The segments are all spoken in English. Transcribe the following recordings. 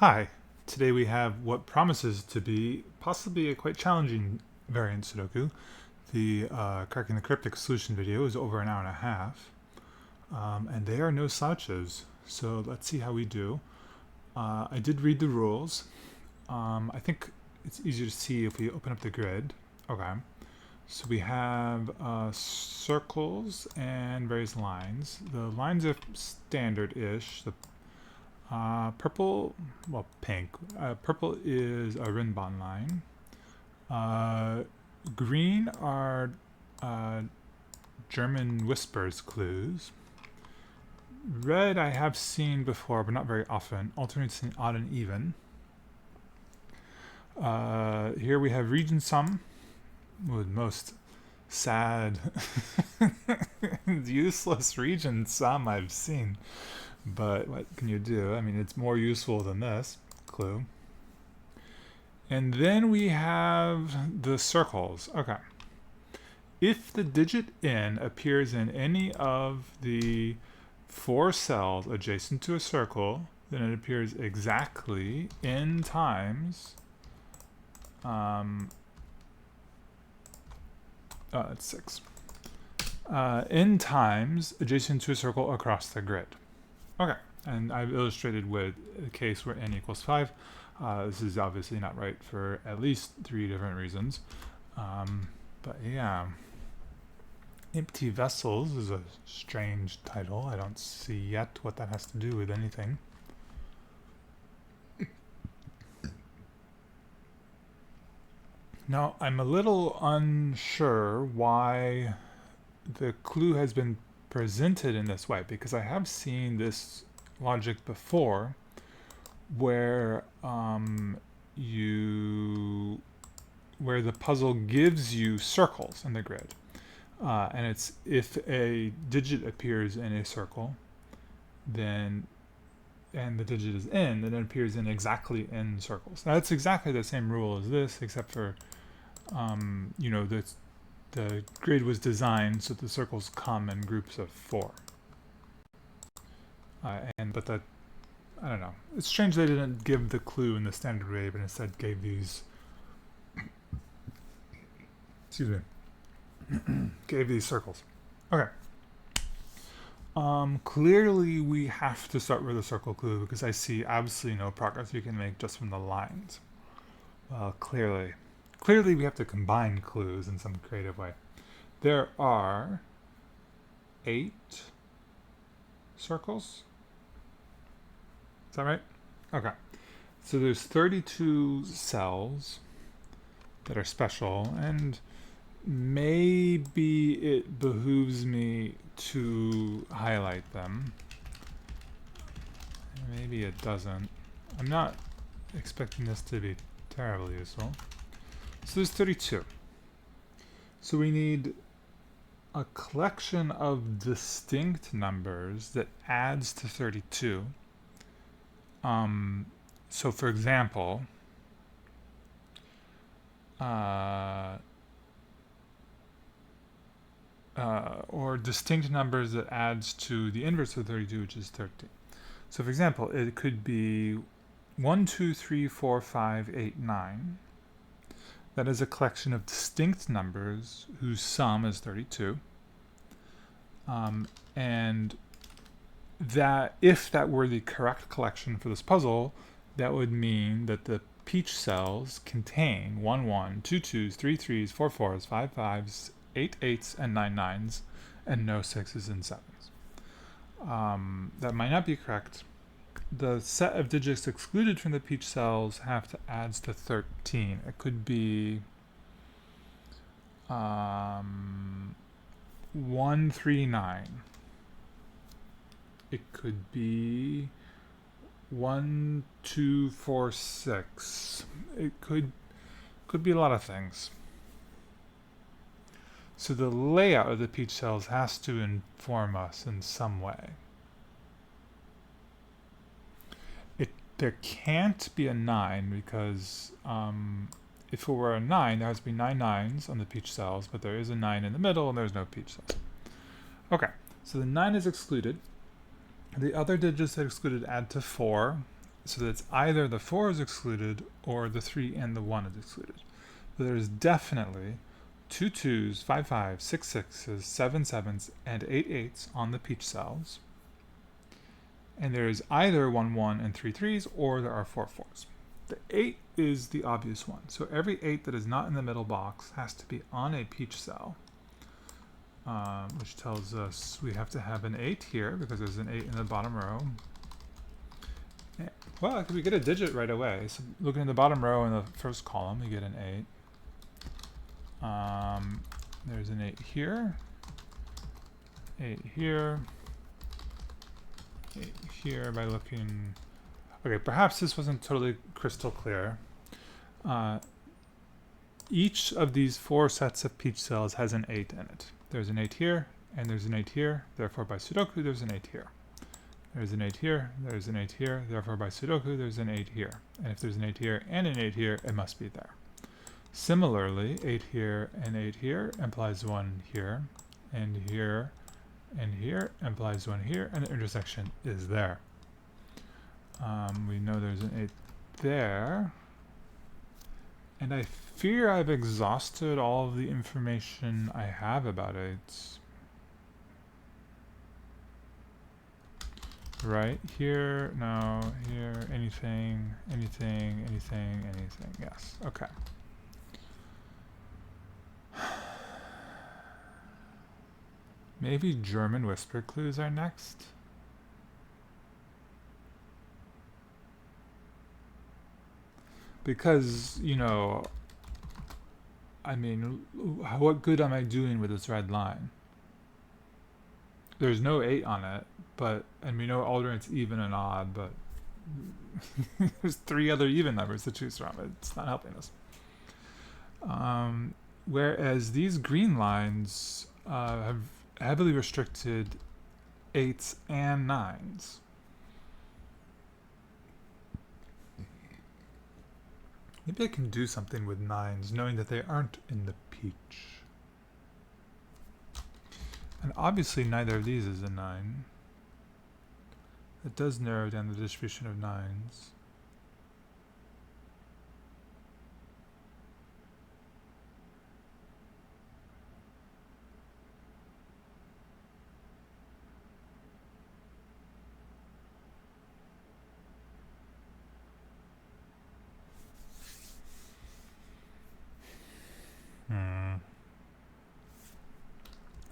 Hi, today we have what promises to be possibly a quite challenging variant Sudoku. The Cracking the Cryptic solution video is over an hour and a half, and they are no slouches, so let's see how we do. I did read the rules. I think it's easier to see if we open up the grid. Okay, so we have circles and various lines. The lines are standard-ish. The purple, well, pink. Purple is a Rinbon line. Green are German whispers clues. Red I have seen before, but not very often. Alternates in odd and even. Here we have region sum, with most sad, useless region sum I've seen. But what can you do? I mean, it's more useful than this clue. And then we have the circles. Okay. If the digit n appears in any of the 4 cells adjacent to a circle, then it appears exactly n times that's 6. N times adjacent to a circle across the grid. Okay, and I've illustrated with a case where n equals 5. This is obviously not right for at least 3 different reasons. But yeah. Empty Vessels is a strange title. I don't see yet what that has to do with anything. Now, I'm a little unsure why the clue has been presented in this way, because I have seen this logic before where where the puzzle gives you circles in the grid. And it's if a digit appears in a circle, then and the digit is n, then it appears in exactly n circles. Now, that's exactly the same rule as this, except for the grid was designed so the circles come in groups of 4. But that, I don't know. It's strange they didn't give the clue in the standard way, but instead gave these. Excuse me. Gave these circles. Okay. Clearly we have to start with a circle clue because I see absolutely no progress we can make just from the lines. Well, clearly we have to combine clues in some creative way. There are 8 circles. Is that right? Okay. So there's 32 cells that are special, and maybe it behooves me to highlight them. Maybe it doesn't. I'm not expecting this to be terribly useful. So there's 32. So we need a collection of distinct numbers that adds to 32. So for example, or distinct numbers that adds to the inverse of 32, which is 13. So for example, it could be 1, 2, 3, 4, 5, 8, 9. That is a collection of distinct numbers whose sum is 32. And that, if that were the correct collection for this puzzle, that would mean that the peach cells contain 1, 1, 2, 2s, 3, 3s, 4, 4s, 5, 5s, 8, 8s, and 9, 9s, and no 6s and 7s. That might not be correct. The set of digits excluded from the peach cells have to add to 13. It could be 139. It could be 1, 2, 4, 6. It could be a lot of things. So the layout of the peach cells has to inform us in some way. There can't be a 9 because if it were a 9, there has to be 9 9s on the peach cells, but there is a 9 in the middle and there's no peach cells. Okay, so the 9 is excluded. The other digits that excluded add to 4. so that it's either the 4 is excluded or the 3 and the 1 is excluded. So there's definitely 2 2s, 5 5s, 6 6s, 7 7s, and 8 8s on the peach cells. And there's either 1 1 and 3 3s, or there are 4 4s. The 8 is the obvious one. So every 8 that is not in the middle box has to be on a peach cell, which tells us we have to have an 8 here because there's an 8 in the bottom row. Well, we get a digit right away. So looking at the bottom row in the first column, we get an 8. There's an 8 here, 8 here, 8 here by looking. Okay, perhaps this wasn't totally crystal clear. Each of these 4 sets of peach cells has an 8 in it. There's an 8 here, and there's an 8 here. Therefore, by Sudoku, there's an 8 here. There's an 8 here, there's an 8 here. Therefore, by Sudoku, there's an 8 here. And if there's an 8 here and an 8 here, it must be there. Similarly, 8 here and 8 here implies 1 here, and here and here implies 1 here, and the intersection is there. We know there's an 8 there. And I fear I've exhausted all of the information I have about 8s. Right here, no, here, anything, anything, anything, anything. Yes, okay. Maybe German whisper clues are next. Because, you know, I mean, what good am I doing with this red line? There's no 8 on it, but, and we know alternates even and odd, but there's 3 other even numbers to choose from. It's not helping us. Whereas these green lines have heavily restricted 8s and 9s. Maybe I can do something with 9s, knowing that they aren't in the peach. And obviously neither of these is a 9. It does narrow down the distribution of 9s.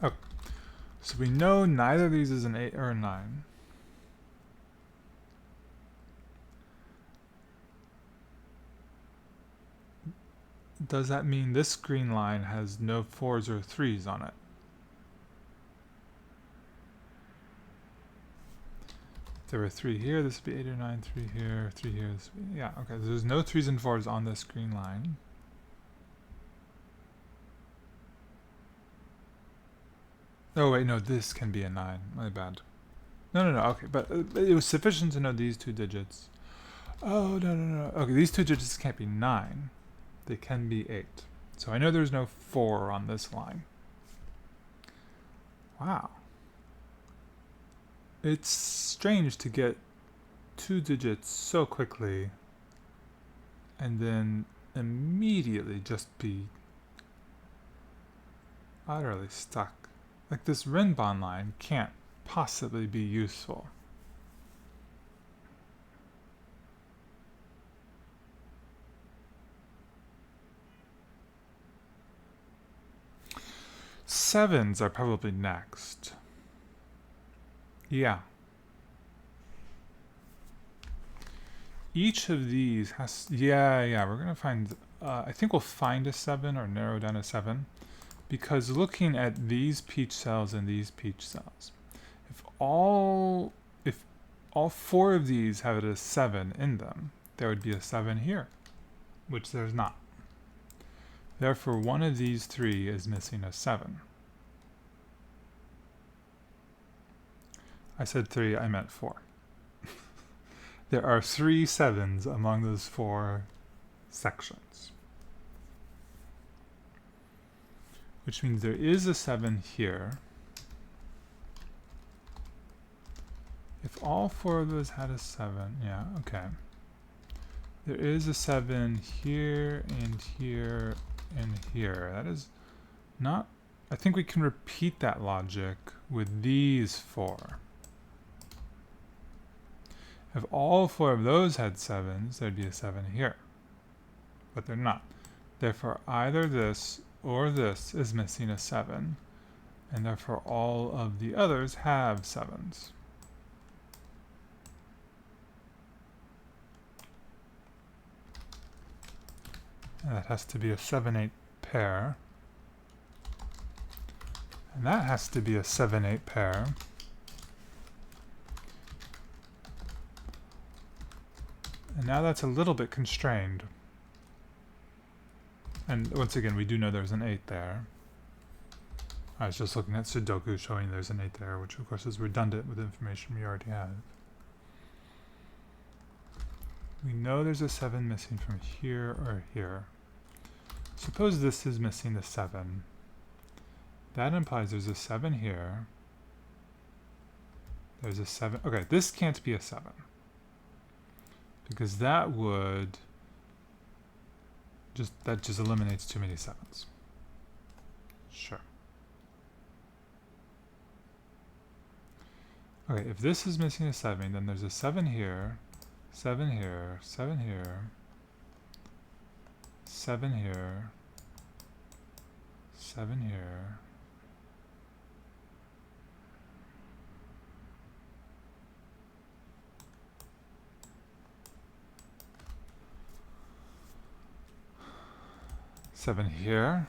Oh, so we know neither of these is an 8 or a 9. Does that mean this green line has no 4s or 3s on it? If there were 3 here, this would be 8 or 9, 3 here, 3 here, this would be, yeah, okay, so there's no 3s and 4s on this green line. Oh wait, no, this can be a 9. My bad. No, okay, but it was sufficient to know these 2 digits. Oh, no. Okay, these 2 digits can't be 9. They can be 8. So I know there's no 4 on this line. Wow. It's strange to get 2 digits so quickly and then immediately just be utterly stuck. Like, this Rinbon line can't possibly be useful. Sevens are probably next. Yeah. Each of these has... Yeah, we're going to find... I think we'll find a 7 or narrow down a 7. Because looking at these peach cells and these peach cells, if all 4 of these have a 7 in them, there would be a 7 here, which there's not. Therefore, one of these 3 is missing a 7. I said 3, I meant 4. There are 3 7s among those 4 sections. Which means there is a 7 here. If all 4 of those had a 7, yeah, okay. There is a 7 here and here and here. That is not... I think we can repeat that logic with these 4. If all 4 of those had 7s, there'd be a 7 here. But they're not. Therefore, either this or this is missing a 7, and therefore all of the others have 7s. And that has to be a 7-8 pair. And that has to be a 7-8 pair. And now that's a little bit constrained. And once again, we do know there's an 8 there. I was just looking at Sudoku showing there's an 8 there, which of course is redundant with information we already have. We know there's a 7 missing from here or here. Suppose this is missing the 7. That implies there's a 7 here. There's a 7. Okay, this can't be a 7. Because that would just eliminates too many 7s. Sure. Okay, if this is missing a 7, then there's a 7 here, 7 here, 7 here, 7 here, 7 here. Seven here.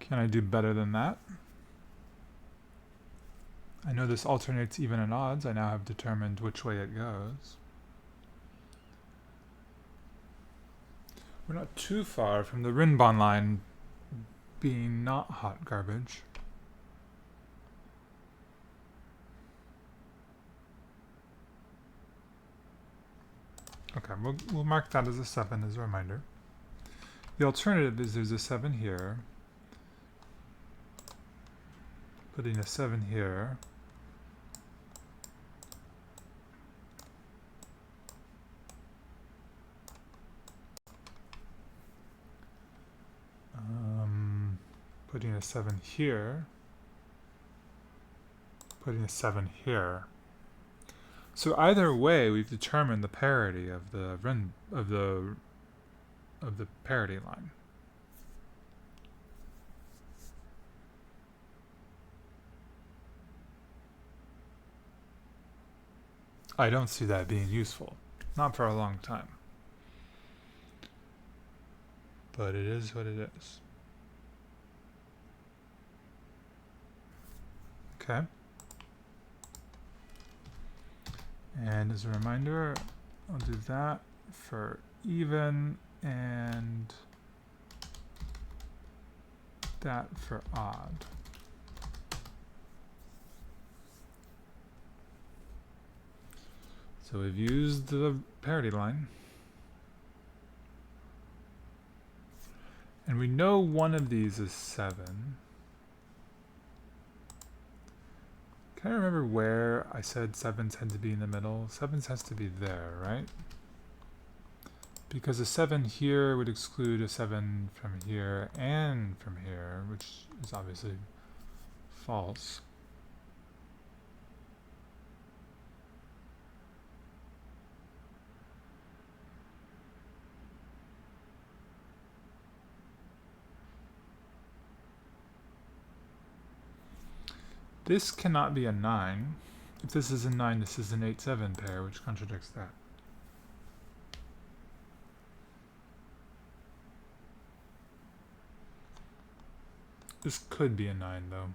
Can I do better than that? I know this alternates even and odds. I now have determined which way it goes. We're not too far from the Rinbon line being not hot garbage. Okay, we'll mark that as a 7 as a reminder. The alternative is there's a 7 here, putting a 7 here, putting a 7 here, putting a 7 here. So either way, we've determined the parity of the parity line. I don't see that being useful, not for a long time. But it is what it is. Okay. And as a reminder, I'll do that for even and that for odd. So we've used the parity line. And we know one of these is 7. Can I remember where I said 7s had to be in the middle? 7s has to be there, right? Because a 7 here would exclude a 7 from here and from here, which is obviously false. This cannot be a 9. If this is a 9, this is an 8-7 pair, which contradicts that. This could be a 9, though.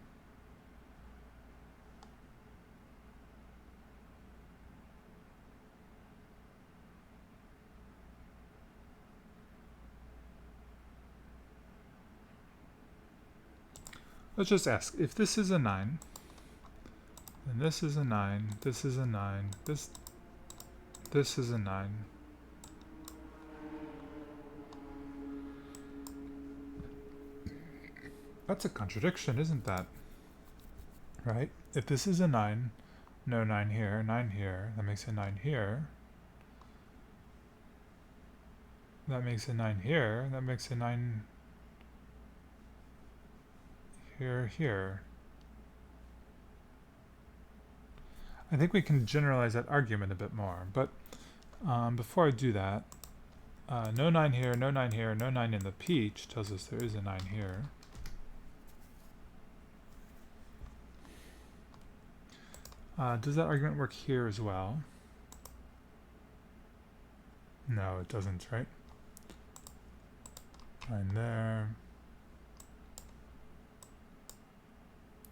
Let's just ask, if this is a 9, then this is a 9, this is a 9, this is a 9. That's a contradiction, isn't that? Right? If this is a 9, no 9 here, 9 here, that makes a 9 here. That makes a 9 here, that makes a 9 here, here. I think we can generalize that argument a bit more, but before I do that, no 9 here, no 9 here, no 9 in the peach tells us there is a 9 here. Does that argument work here as well? No, it doesn't, right? 9 there.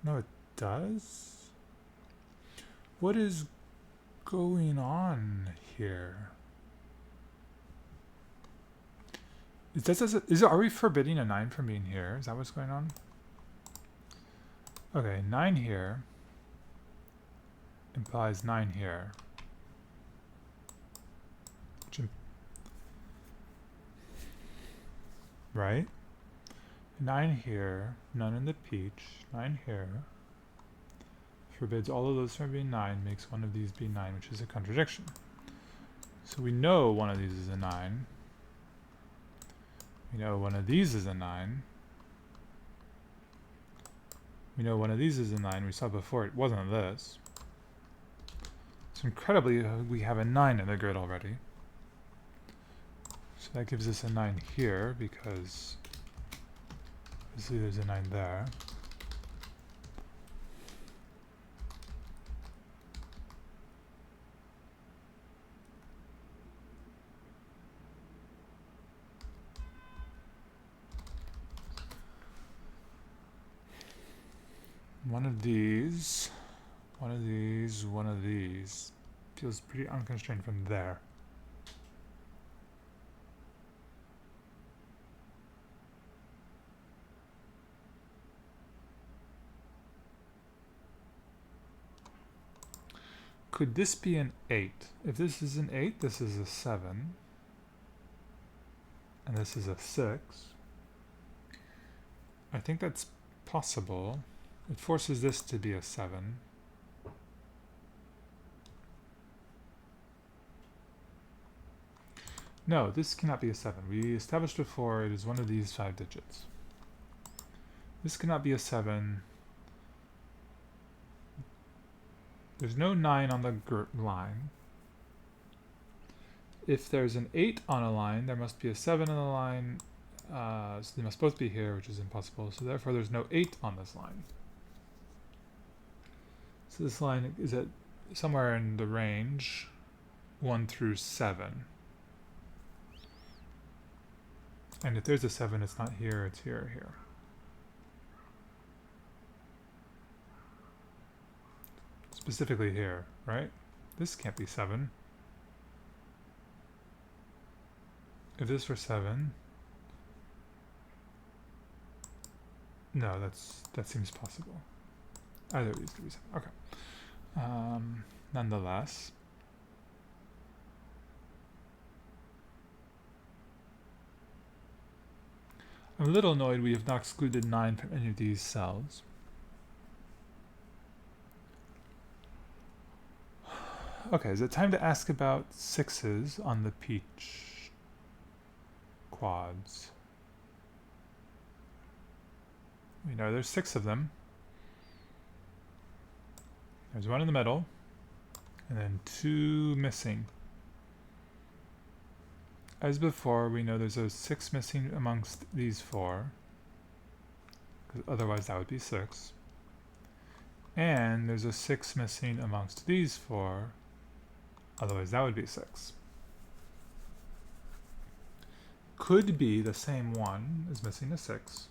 No, it does? What is going on here? Are we forbidding a 9 from being here? Is that what's going on? Okay, 9 here implies 9 here. Right? 9 here, none in the peach, 9 here. Forbids all of those from being 9, makes one of these be 9, which is a contradiction. So we know one of these is a 9. We know one of these is a 9. We know one of these is a 9. We saw before it wasn't this. So incredibly, we have a 9 in the grid already. So that gives us a 9 here, because obviously there's a 9 there. One of these, one of these, one of these feels pretty unconstrained from there. Could this be an 8? If this is an 8, this is a 7. And this is a 6. I think that's possible. It forces this to be a 7. No, this cannot be a 7. We established before it is one of these 5 digits. This cannot be a 7. There's no 9 on the line. If there's an 8 on a line, there must be a 7 on the line. So they must both be here, which is impossible. So therefore there's no 8 on this line. So this line is at somewhere in the range 1 through 7. And if there's a 7, it's not here, it's here or here. Specifically here, right? This can't be 7. If this were 7, no, that seems possible. Either of these could be 7. Okay. Nonetheless, I'm a little annoyed we have not excluded 9 from any of these cells. Okay, is it time to ask about 6s on the peach quads? We know there's 6 of them. There's one in the middle, and then 2 missing. As before, we know there's a 6 missing amongst these 4, because otherwise that would be 6. And there's a 6 missing amongst these 4, otherwise that would be 6. Could be the same one is missing a 6.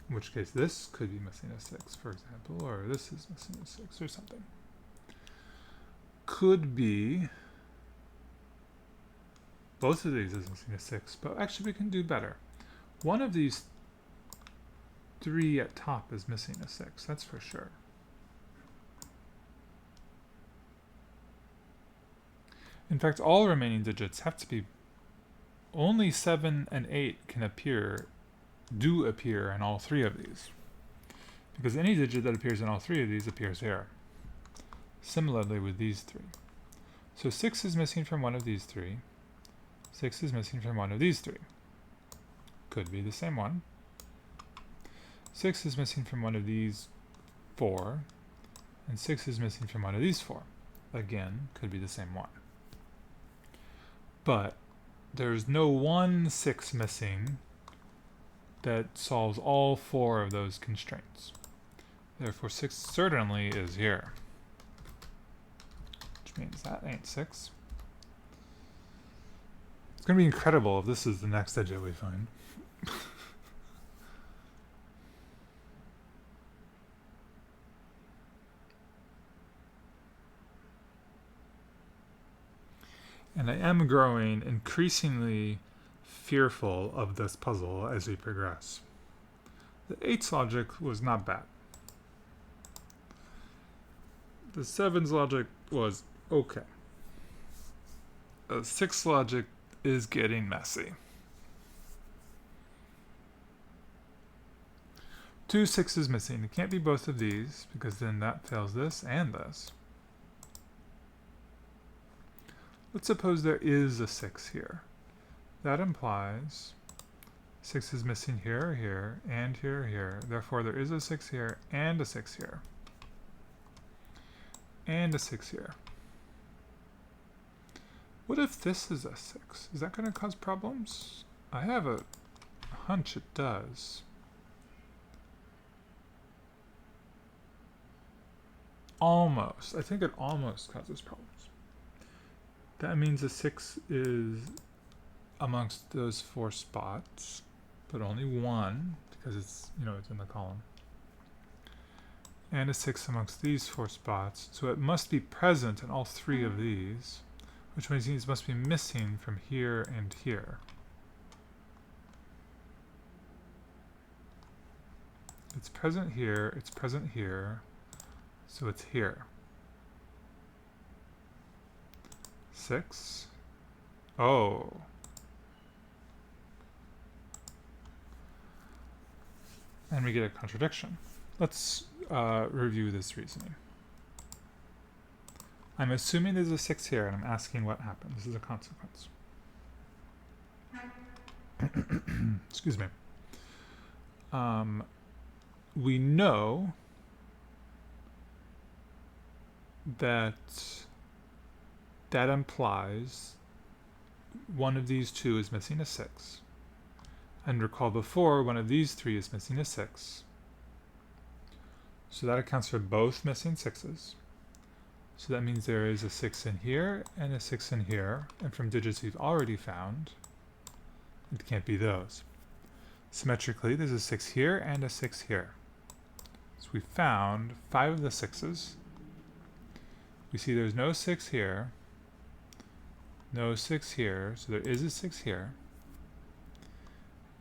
In which case this could be missing a 6, for example, or this is missing a 6 or something. Could be both of these is missing a 6, but actually we can do better. One of these 3 at top is missing a 6, that's for sure. In fact, all remaining digits have to be, only 7 and 8 can appear do appear in all three of these, because any digit that appears in all three of these appears here. Similarly with these three. So 6 is missing from one of these three. 6 is missing from one of these three. Could be the same one. 6 is missing from one of these 4. And 6 is missing from one of these 4. Again, could be the same one. But there's no 1 6 missing that solves all 4 of those constraints. Therefore 6 certainly is here. Which means that ain't 6. It's going to be incredible if this is the next digit we find. And I am growing increasingly fearful of this puzzle as we progress. The 8's logic was not bad. The 7's logic was okay. The 6's logic is getting messy. 2 6s missing. It can't be both of these, because then that fails this and this. Let's suppose there is a 6 here. That implies 6 is missing here, here, and here, here. Therefore, there is a 6 here, and a 6 here. And a 6 here. What if this is a 6? Is that going to cause problems? I have a hunch it does. Almost. I think it almost causes problems. That means a 6 is amongst those 4 spots, but only 1 because it's, it's in the column. And a 6 amongst these 4 spots, so it must be present in all 3 of these, which means it must be missing from here and here. It's present here, so it's here. 6. Oh. And we get a contradiction. Let's review this reasoning. I'm assuming there's a 6 here, and I'm asking what happened. This is a consequence. Excuse me. We know that implies one of these 2 is missing a 6. And recall before, one of these 3 is missing a 6. So that accounts for both missing 6s. So that means there is a 6 in here and a 6 in here. And from digits we've already found, it can't be those. Symmetrically, there's a 6 here and a 6 here. So we found 5 of the 6s. We see there's no 6 here. No 6 here, so there is a 6 here.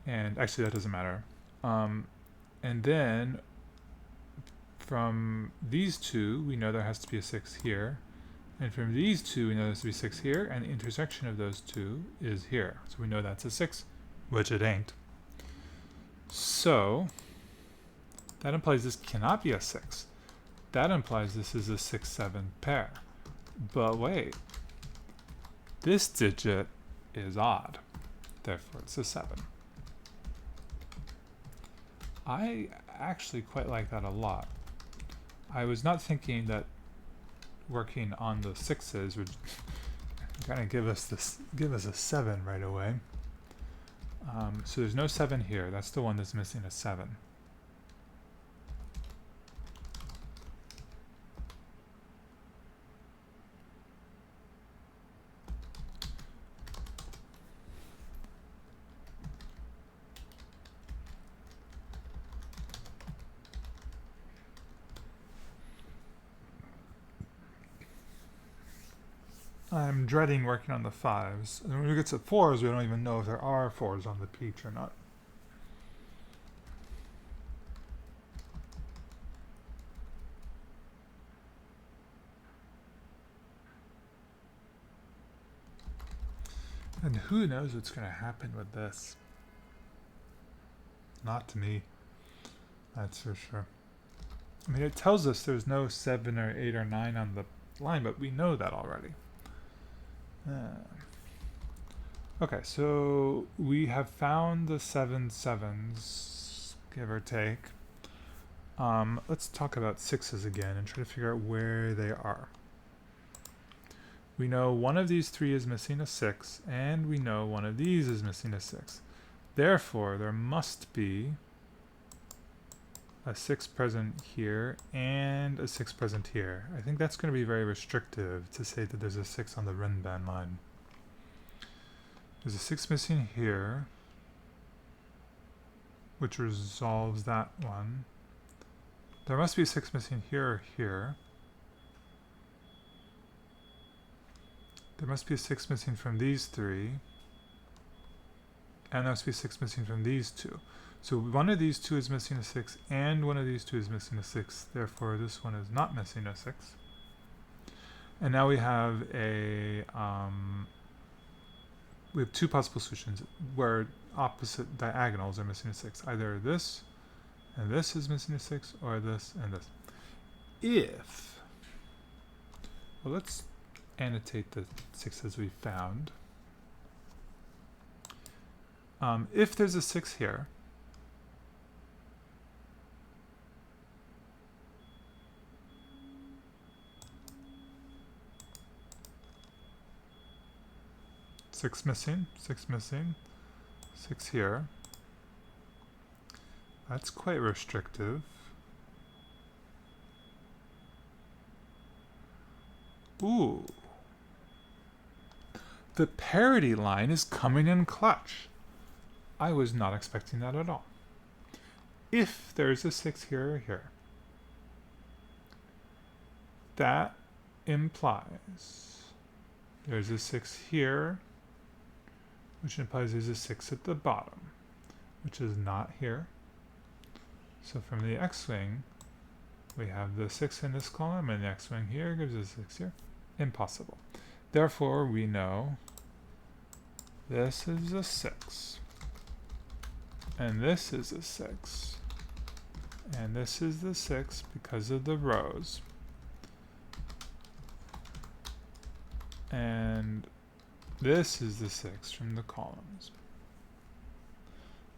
And actually that doesn't matter. And then from these 2, we know there has to be a 6 here. And from these 2, we know there has to be 6 here, and the intersection of those 2 is here. So we know that's a 6, which it ain't. So that implies this cannot be a 6. That implies this is a 6-7 pair. But wait. This digit is odd, therefore it's a 7. I actually quite like that a lot. I was not thinking that working on the 6s would kind of give us a 7 right away. So there's no 7 here. That's the one that's missing a 7. I'm dreading working on the 5s. And when we get to 4s, we don't even know if there are 4s on the peach or not. And who knows what's going to happen with this. not to me. That's for sure. I mean, it tells us there's no 7 or 8 or 9 on the line, but we know that already. Okay, so we have found the 7 sevens, give or take. Let's talk about 6s again and try to figure out where they are. We know one of these 3 is missing a 6, and we know one of these is missing a 6. Therefore, there must be a 6 present here and a 6 present here. I think that's going to be very restrictive to say that there's a 6 on the Rinban line. There's a 6 missing here, which resolves that one. There must be a 6 missing here or here. There must be a 6 missing from these 3. And there must be a 6 missing from these 2. So one of these 2 is missing a 6, and one of these 2 is missing a 6. Therefore, this one is not missing a 6. And now we have we have 2 possible solutions where opposite diagonals are missing a 6. Either this and this is missing a 6, or this and this. Well, let's annotate the 6s we found. If there's a 6 here, six missing, 6 here. That's quite restrictive. Ooh. The parity line is coming in clutch. I was not expecting that at all. If there's a 6 here or here, that implies there's a 6 here, which implies there's a 6 at the bottom, which is not here. So from the x-wing, we have the 6 in this column, and the x-wing here gives us 6 here. Impossible. Therefore, we know this is a 6, and this is a 6, and this is the 6 because of the rows, and this is the 6 from the columns.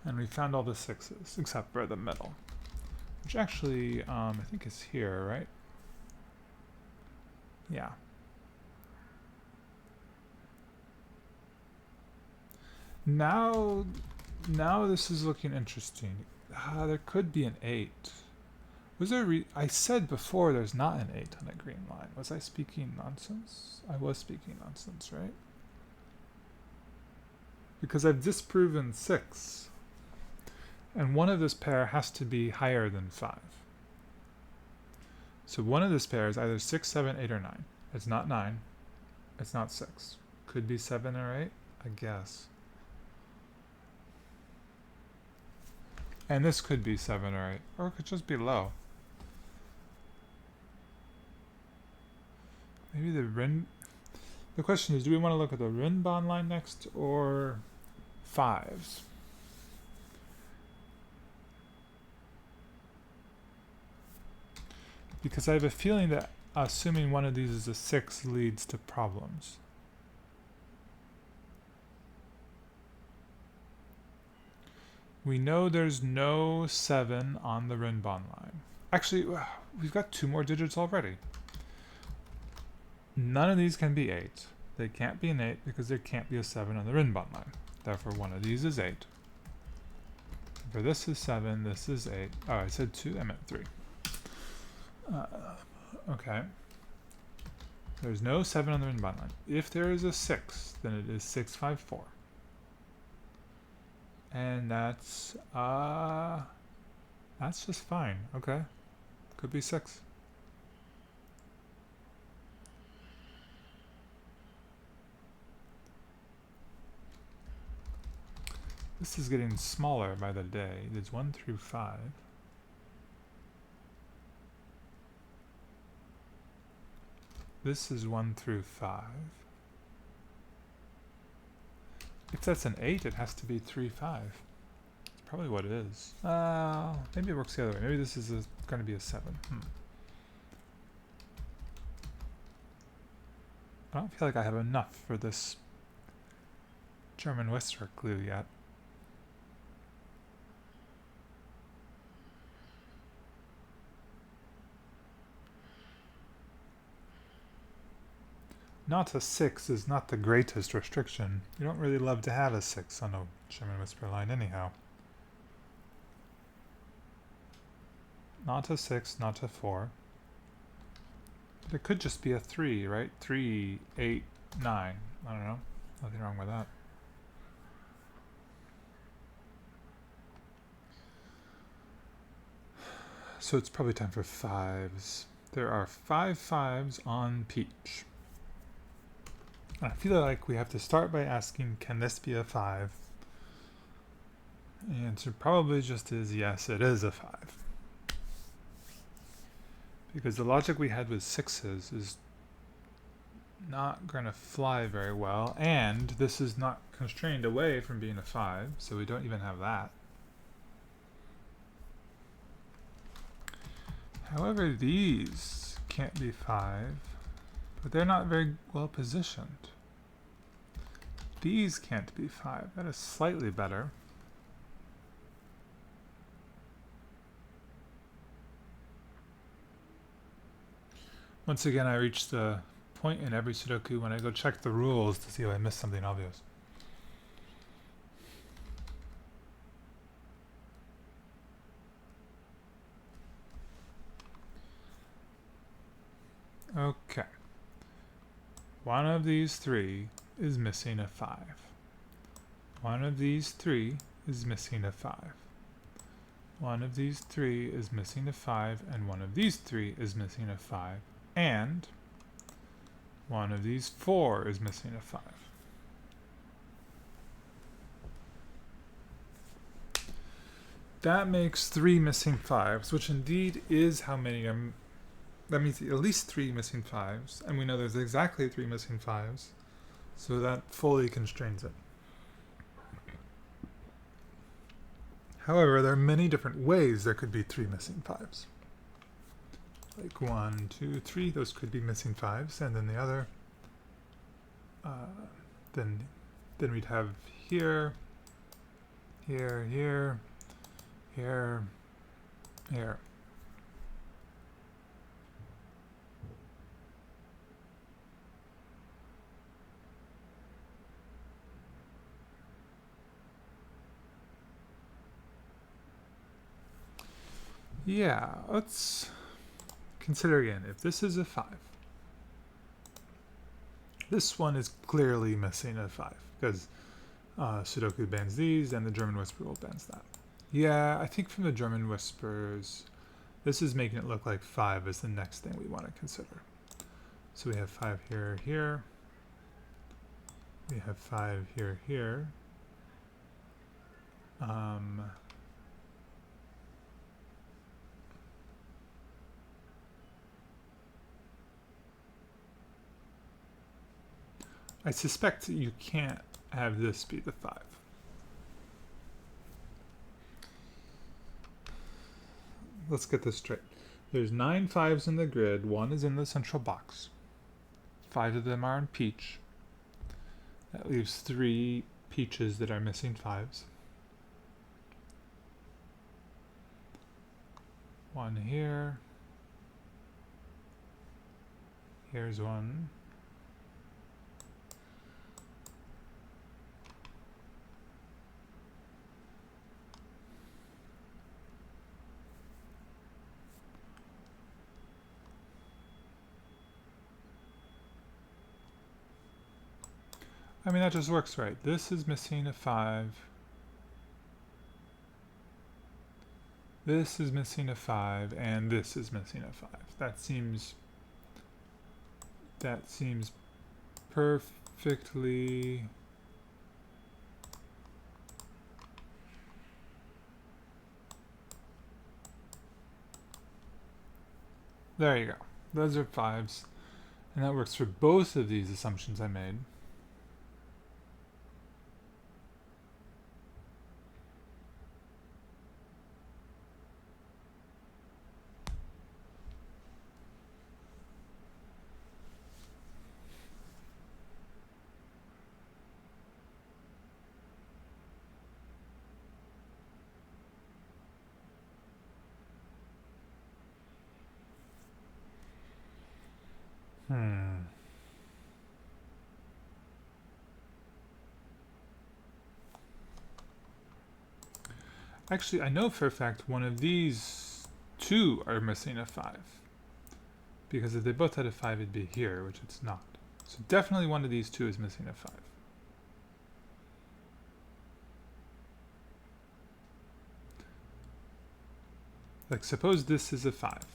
And we found all the 6s except for the middle, which actually I think is here, right? Yeah. Now this is looking interesting. There could be an 8. Was there I said before there's not an 8 on a green line. Was I speaking nonsense? I was speaking nonsense, right? Because I've disproven 6. And one of this pair has to be higher than 5. So one of this pair is either 6, 7, 8, or 9. It's not 9. It's not 6. Could be 7 or 8, I guess. And this could be 7 or 8, or it could just be low. Maybe the question is, do we want to look at the Rinban line next, or 5s? Because I have a feeling that assuming one of these is a 6 leads to problems. We know there's no 7 on the Rinban line. Actually, we've got 2 more digits already. None of these can be 8. They can't be an 8 because there can't be a 7 on the Rinban line. Therefore, one of these is 8. For this is 7, this is 8. Oh, I said 2, I meant 3. Okay. There's no 7 on the Rinban line. If there is a 6, then it is 6, 5, 4. And that's just fine. Okay. Could be 6. This is getting smaller by the day. There's 1 through 5. This is 1 through 5. If that's an 8, it has to be 3, 5. probably what it is. Maybe it works the other way. Maybe this is going to be a 7. I don't feel like I have enough for this German Whisper glue yet. Not a 6 is not the greatest restriction. You don't really love to have a 6 on a German Whisper line anyhow. Not a 6, not a 4. But it could just be a 3, right? 3, 8, 9. I don't know. Nothing wrong with that. So it's probably time for 5s. There are 5 5s on Peach. I feel like we have to start by asking, can this be a 5? The answer probably just is yes, it is a 5. Because the logic we had with 6s is not going to fly very well, and this is not constrained away from being a 5, so we don't even have that. However, these can't be 5, but they're not very well positioned. These can't be 5. That is slightly better. Once again, I reach the point in every Sudoku when I go check the rules to see if I missed something obvious. Okay. One of these 3 is missing a 5. One of these 3 is missing a 5. One of these 3 is missing a 5, and one of these 3 is missing a 5. And one of these 4 is missing a 5. That makes 3 missing 5s, which indeed is how many that means at least 3 missing 5s, and we know there's exactly 3 missing 5s, so that fully constrains it. However, there are many different ways there could be 3 missing 5s. Like 1, 2, 3, those could be missing 5s, and then the other, then we'd have here, here, here, here, here. Yeah, let's consider again. If this is a 5, this one is clearly missing a 5 because Sudoku bans these and the German Whisper rule bans that. Yeah, I think from the German Whispers, this is making it look like 5 is the next thing we want to consider. So we have 5 here, here. We have 5 here, here. I suspect you can't have this be the 5. Let's get this straight. There's 9 5s in the grid. 1 is in the central box. 5 of them are in Peach. That leaves 3 Peaches that are missing 5s. 1 here. Here's 1. I mean, that just works right. This is missing a 5. This is missing a 5, and this is missing a 5. That seems perfectly there you go. Those are 5s, and that works for both of these assumptions I made. Actually, I know for a fact one of these two are missing a 5. Because if they both had a 5, it'd be here, which it's not. So definitely one of these two is missing a 5. Like, suppose this is a 5.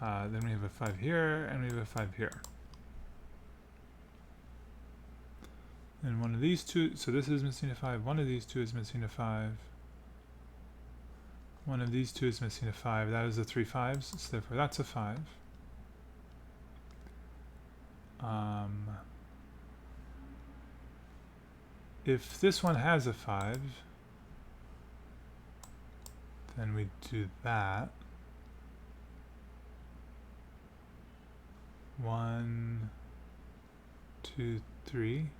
Then we have a 5 here, and we have a 5 here. And one of these two, so this is missing a 5, one of these two is missing a 5. One of these two is missing a 5, that is the 3 5s, so therefore that's a 5. If this one has a 5, then we do that. 1, 2, 3.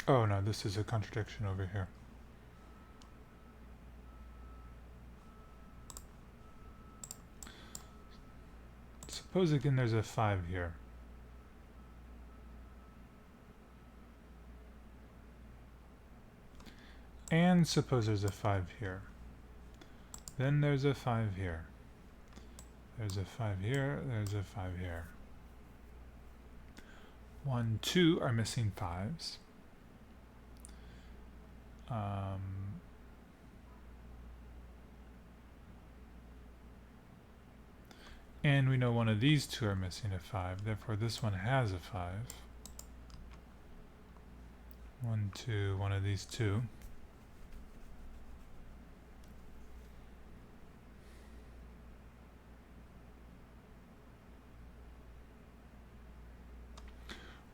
Oh no, this is a contradiction over here. Suppose again there's a 5 here. And suppose there's a 5 here. Then there's a 5 here. There's a 5 here, there's a 5 here. 1, 2 are missing 5s. And we know one of these two are missing a 5, therefore this one has a 5. 1, 2, one of these two.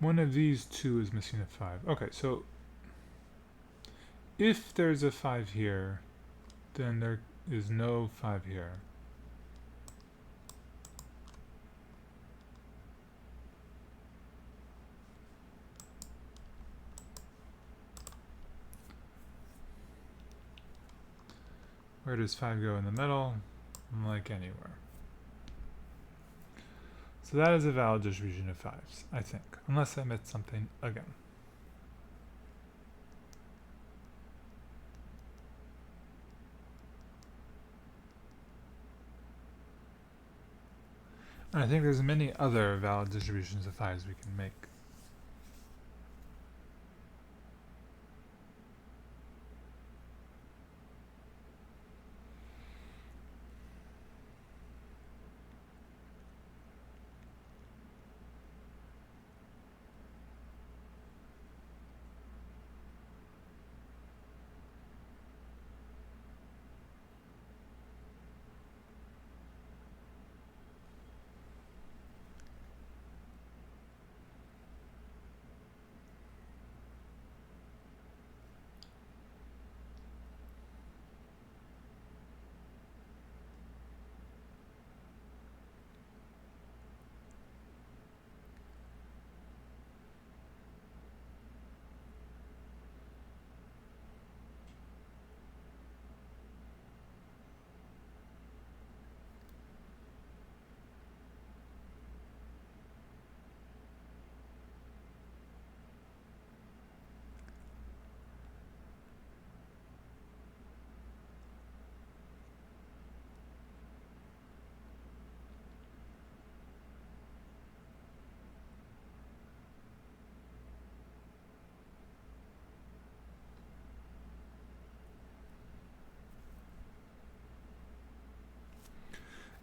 One of these two is missing a 5. Okay, so if there's a 5 here, then there is no 5 here. Where does 5 go in the middle? Like anywhere. So that is a valid distribution of 5s, I think, unless I missed something again. And I think there's many other valid distributions of 5s we can make.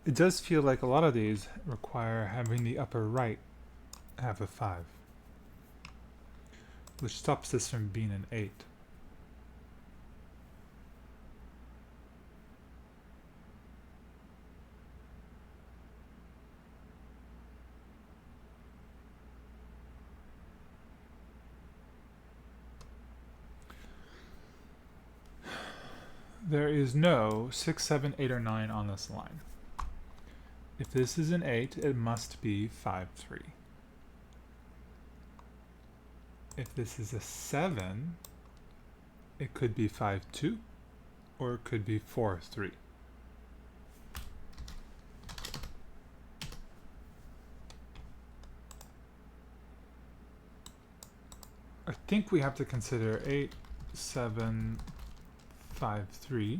It does feel like a lot of these require having the upper right have a 5, which stops this from being an 8. there is no 6, 7, 8, or 9 on this line. If this is an 8, it must be 5, 3. If this is a 7, it could be 5, 2, or it could be 4, 3. I think we have to consider 8, 7, 5, 3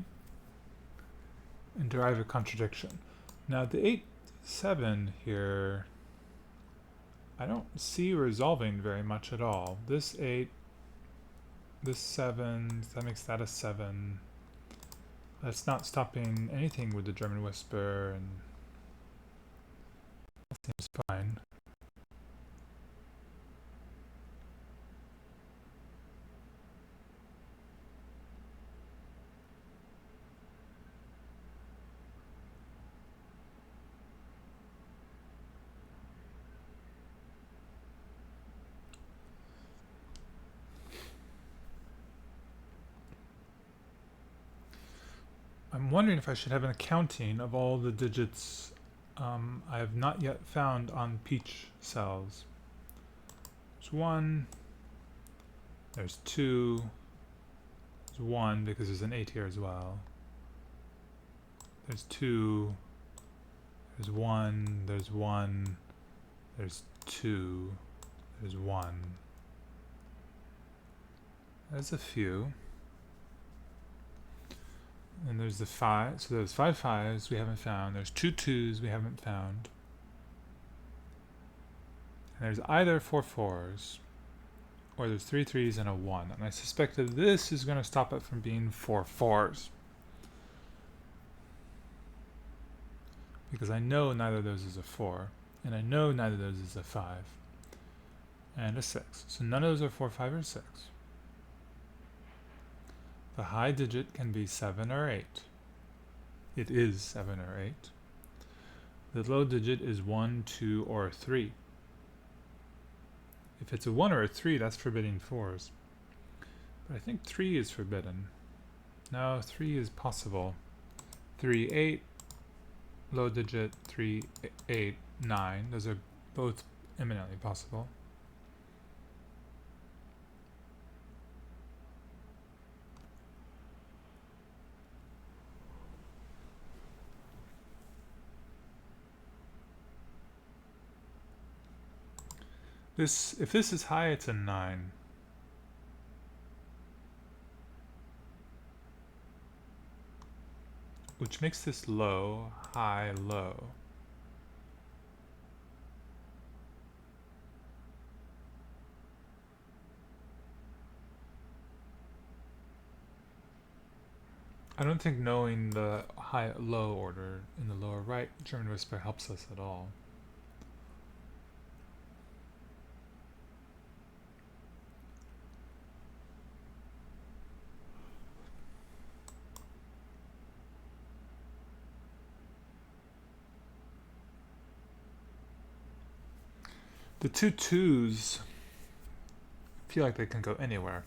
and derive a contradiction. Now the 8, 7 here, I don't see resolving very much at all. This 8, this 7, that makes that a 7. That's not stopping anything with the German whisper, and that seems fine. I'm wondering if I should have an accounting of all the digits I have not yet found on peach cells. There's 1, there's 2, there's 1 because there's an 8 here as well. There's 2, there's 1, there's 1, there's 2, there's 1. There's a few. And there's the 5, so there's 5 5s we haven't found. There's 2 2s we haven't found. And there's either 4 4s, or there's 3 3s and a 1. And I suspect that this is going to stop it from being 4 4s. Because I know neither of those is a 4, and I know neither of those is a 5, and a 6. So none of those are 4, 5, or 6. The high digit can be 7 or 8. It is 7 or 8. The low digit is 1, 2, or 3. If it's a 1 or a 3, that's forbidding 4s. But I think 3 is forbidden. No, 3 is possible. 3, 8, low digit, 3, 8, 9. Those are both eminently possible. If this is high, it's a 9. Which makes this low, high, low. I don't think knowing the high-low order in the lower right German whisper helps us at all. The 2 2s feel like they can go anywhere.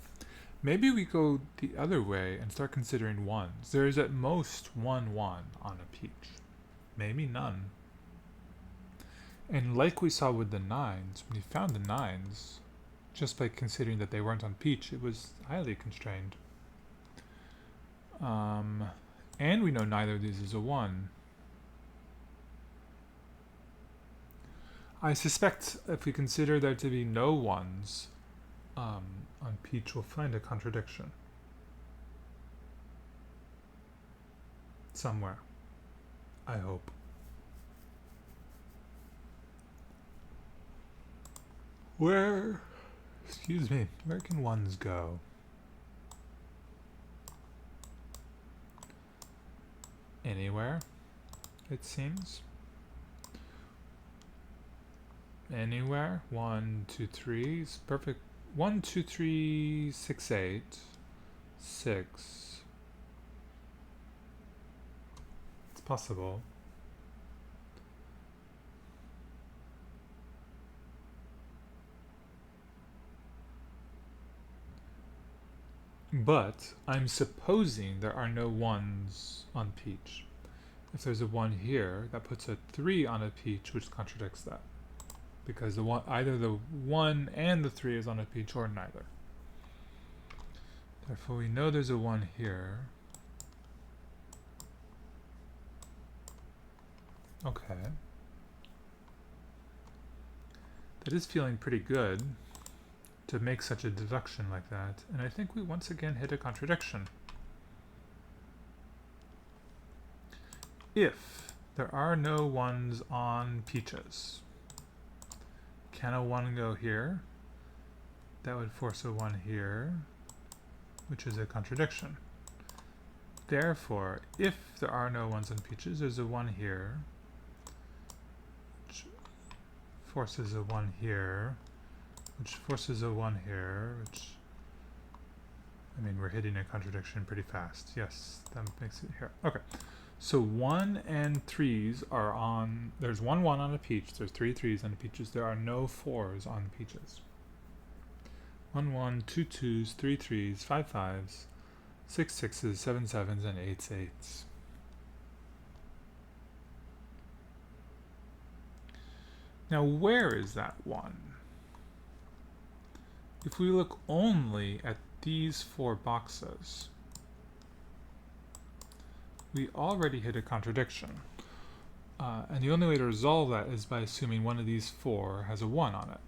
Maybe we go the other way and start considering 1s. There is at most 1 1 on a peach. Maybe none. And like we saw with the 9s, when you found the 9s, just by considering that they weren't on peach, it was highly constrained. And we know neither of these is a 1. I suspect if we consider there to be no 1s on peach, we'll find a contradiction somewhere. I hope. Where can 1s go? Anywhere, it seems. Anywhere. 1, 2, 3 is perfect. 1, 2, 3, 6, 8, 6. It's possible. but I'm supposing there are no 1s on peach. If there's a 1 here, that puts a 3 on a peach, which contradicts that. Because the one, either the 1 and the 3 is on a peach, or neither. Therefore, we know there's a 1 here. Okay. That is feeling pretty good to make such a deduction like that. And I think we once again hit a contradiction. If there are no 1s on peaches, can a 1 go here? That would force a 1 here, which is a contradiction. Therefore, if there are no 1s on peaches, there's a 1 here, which forces a 1 here, which forces a 1 here, which, I mean, we're hitting a contradiction pretty fast. Yes, that makes it here. Okay, so 1 and 3s are on, there's 1 1 on a peach, there's 3 3s on the peaches, there are no 4s on peaches. 1 1, 2 2s, 3 3s, 5 5s, 6 6s, 7 7s, and 8 8s. Now, where is that 1? If we look only at these 4 boxes, we already hit a contradiction. And the only way to resolve that is by assuming one of these 4 has a 1 on it.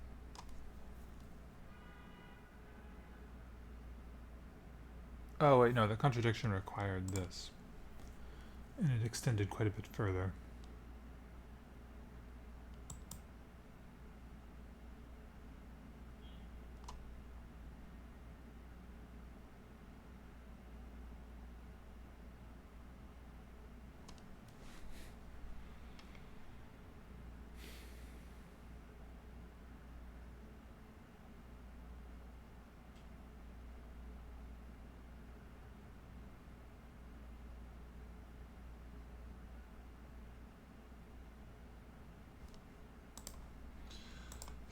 Oh wait, no, the contradiction required this. And it extended quite a bit further.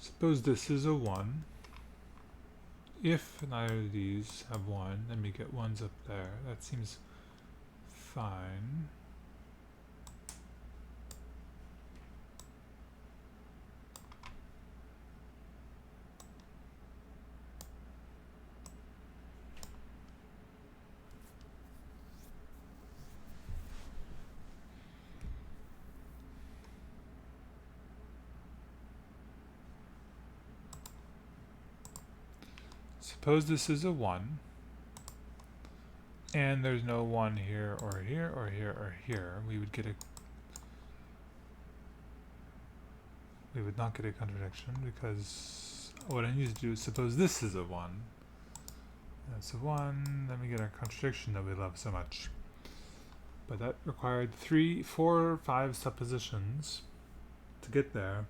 Suppose this is a 1. If neither of these have 1, then we get 1s up there. That seems fine. Suppose this is a 1, and there's no 1 here, or here, or here, or here. We would not get a contradiction, because what I need to do is suppose this is a 1. That's a 1, then we get a contradiction that we love so much. But that required 3, 4, 5 suppositions to get there.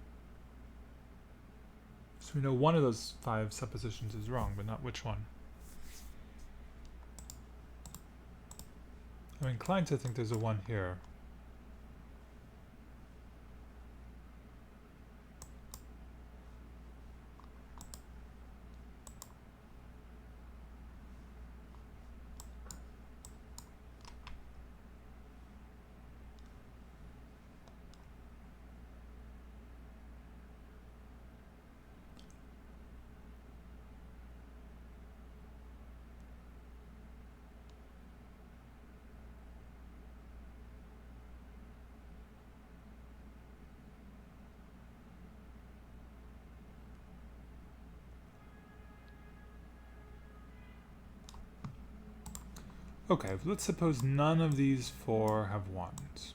So we know one of those 5 suppositions is wrong, but not which one. I'm inclined to think there's a 1 here. Okay, let's suppose none of these 4 have 1s.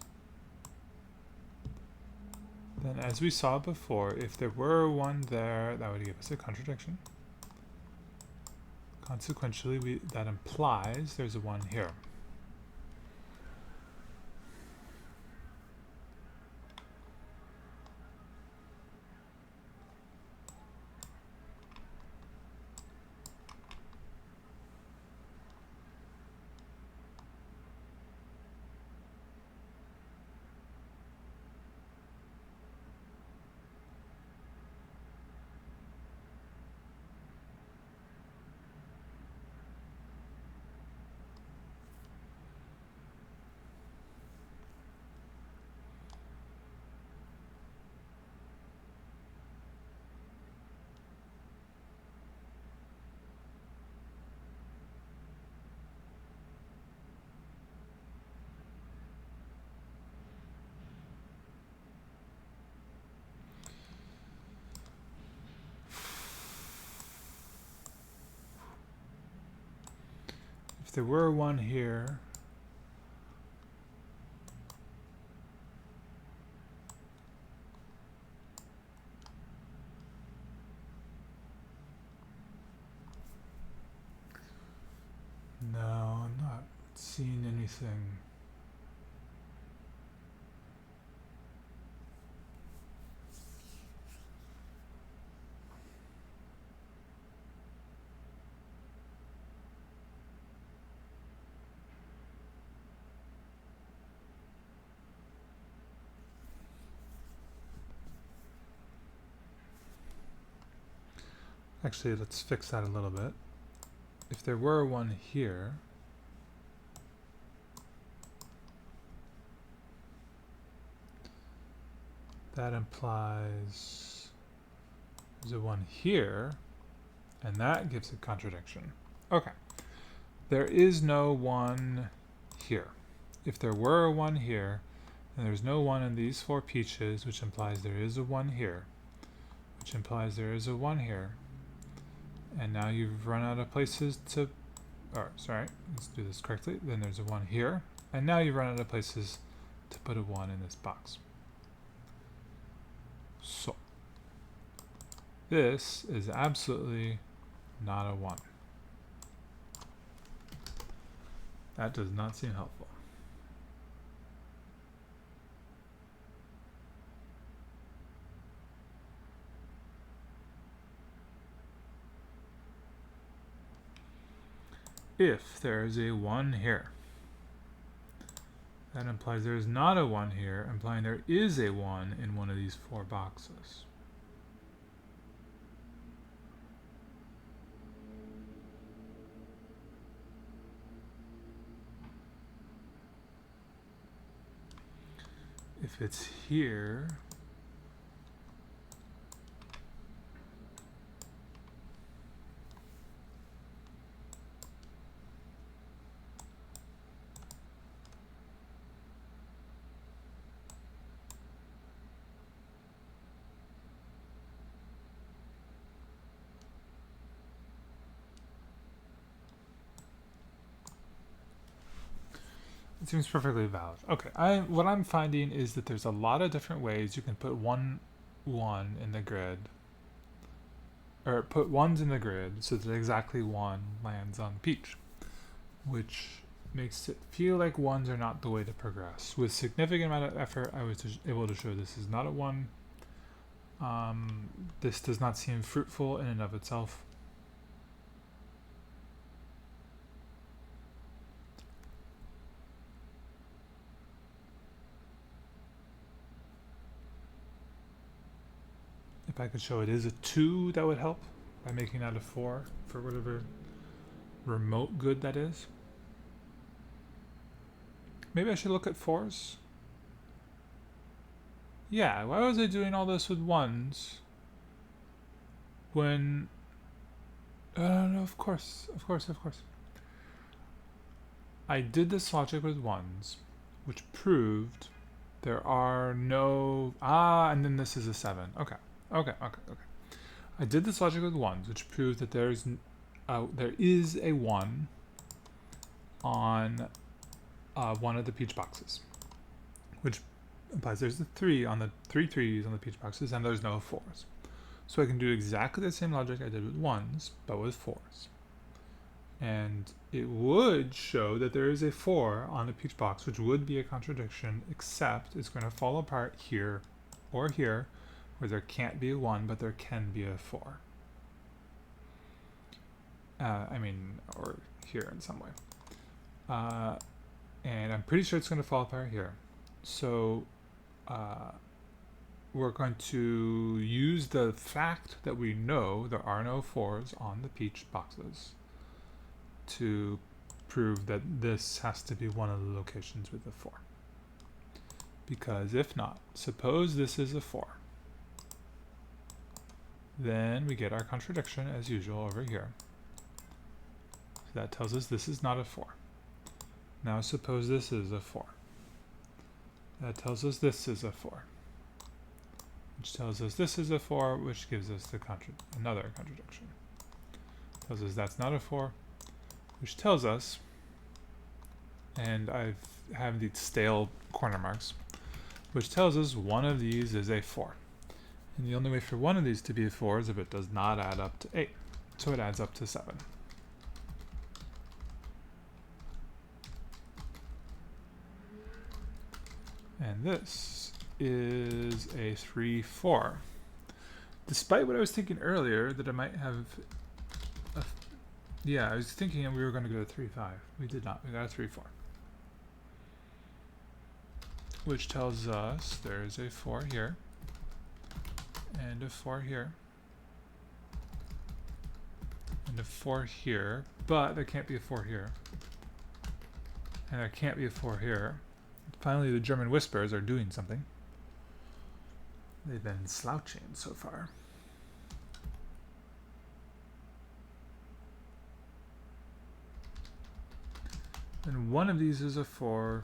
Then, as we saw before, if there were 1 there, that would give us a contradiction. Consequentially, that implies there's a 1 here. there were one here, no, I'm not seeing anything. Actually, let's fix that a little bit. If there were one here, that implies there's a one here, and that gives a contradiction. Okay. There is no one here. If there were a one here, and there's no one in these 4 peaches, which implies there is a one here, which implies there is a one here, and now you've run out of places to, or sorry, let's do this correctly, then there's a one here, and now you've run out of places to put a one in this box. So, this is absolutely not a one. That does not seem helpful. If there is a 1 here, that implies there is not a 1 here, implying there is a 1 in one of these 4 boxes. If it's here, it seems perfectly valid. Okay, what I'm finding is that there's a lot of different ways you can put one in the grid, or put ones in the grid so that exactly 1 lands on peach, which makes it feel like ones are not the way to progress. With significant amount of effort, I was able to show this is not a 1. This does not seem fruitful in and of itself. If I could show it is a 2, that would help by making that a 4 for whatever remote good that is. Maybe I should look at 4s. Yeah, why was I doing all this with 1s when... no, of course. I did this logic with 1s, which proved there are no... and then this is a 7. Okay. I did this logic with 1s, which proved that there is a 1 on one of the peach boxes, which implies there's a 3 on the 3 3s on the peach boxes, and there's no 4s. So I can do exactly the same logic I did with 1s, but with 4s. And it would show that there is a 4 on the peach box, which would be a contradiction, except it's going to fall apart here or here, where there can't be a 1, but there can be a 4. Or here in some way. And I'm pretty sure it's going to fall apart here. So we're going to use the fact that we know there are no 4s on the peach boxes to prove that this has to be one of the locations with a 4. Because if not, suppose this is a 4. Then we get our contradiction as usual over here. So that tells us this is not a 4. Now suppose this is a 4. That tells us this is a 4. Which tells us this is a 4, which gives us the another contradiction. Tells us that's not a 4, which tells us and I have these stale corner marks, which tells us one of these is a 4. And the only way for one of these to be a 4 is if it does not add up to 8. So it adds up to 7. And this is a 3, 4. Despite what I was thinking earlier, that I might have yeah, I was thinking we were going to go to 3, 5. We did not. We got a 3, 4. Which tells us there's a 4 here, and a 4 here, and a 4 here, but there can't be a 4 here, and there can't be a 4 here. Finally, the German whispers are doing something. They've been slouching so far. And one of these is a 4.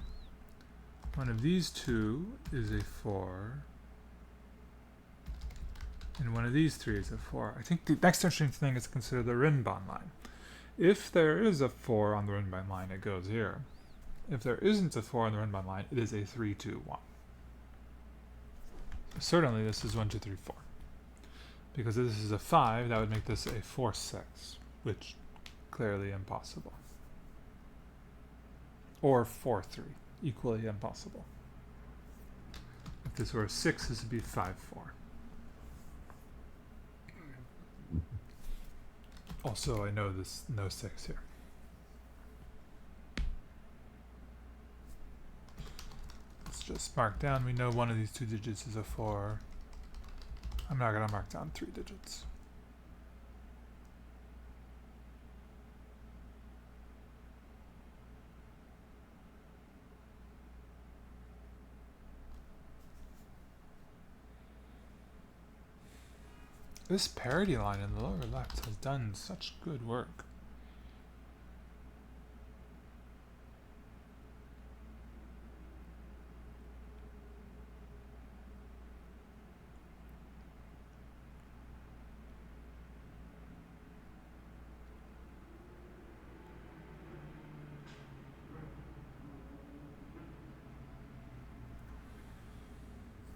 One of these two is a 4. And one of these three is a 4. I think the next interesting thing is to consider the Rinban line. If there is a 4 on the Rinban line, it goes here. If there isn't a 4 on the Rinban line, it is a 3, 2, 1. So certainly this is 1, 2, 3, 4. Because if this is a 5, that would make this a 4, 6, which clearly impossible. Or 4, 3, equally impossible. If this were a 6, this would be 5, 4. Also, I know this no 6 here. Let's just mark down. We know one of these two digits is a 4. I'm not going to mark down 3 digits. This parity line in the lower left has done such good work.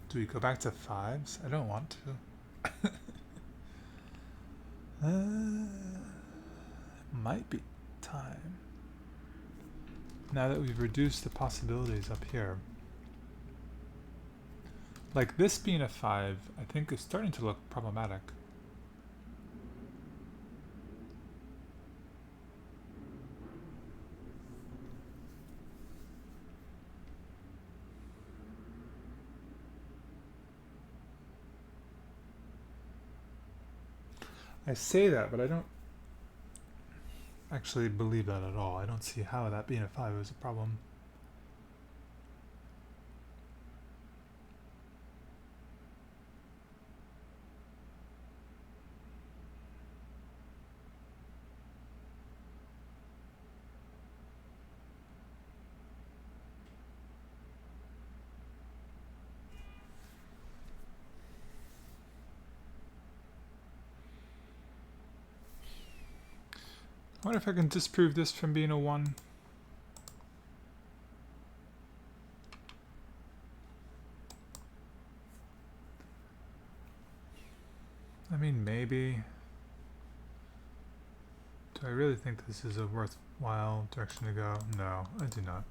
Do we go back to 5s? I don't want to. Might be time. Now that we've reduced the possibilities up here. Like this being a 5, I think is starting to look problematic. I say that, but I don't actually believe that at all. I don't see how that being a 5 is a problem. I wonder if I can disprove this from being a 1. I mean, maybe. Do I really think this is a worthwhile direction to go? No, I do not.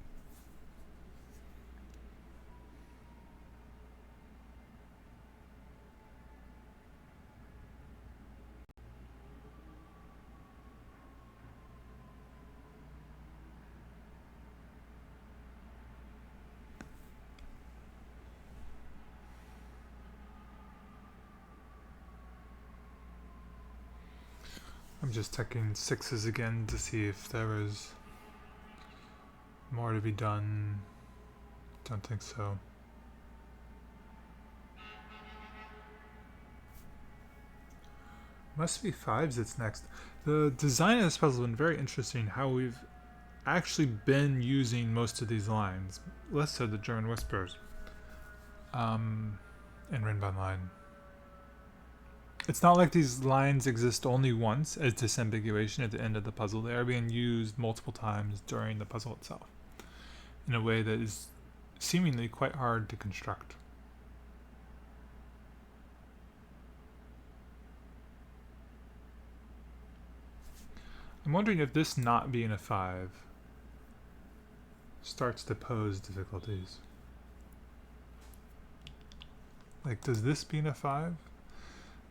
I'm just checking 6s again to see if there was more to be done. Don't think so. Must be 5s that's next. The design of this puzzle has been very interesting, how we've actually been using most of these lines. Less so the German whispers. And Rinban line. It's not like these lines exist only once as disambiguation at the end of the puzzle. They are being used multiple times during the puzzle itself. in a way that is seemingly quite hard to construct. I'm wondering if this not being a 5 starts to pose difficulties. Like, does this being a 5?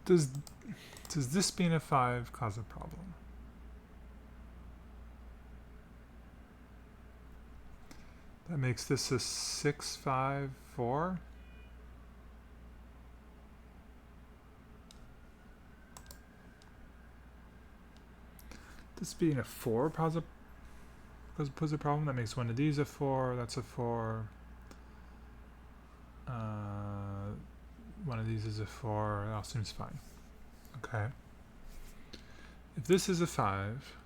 Does this being a 5 cause a problem? That makes this a 6, 5, 4. This being a 4 pose a problem. That makes one of these a 4. That's a 4. One of these is a 4. It all seems fine. Okay. If this is a 5,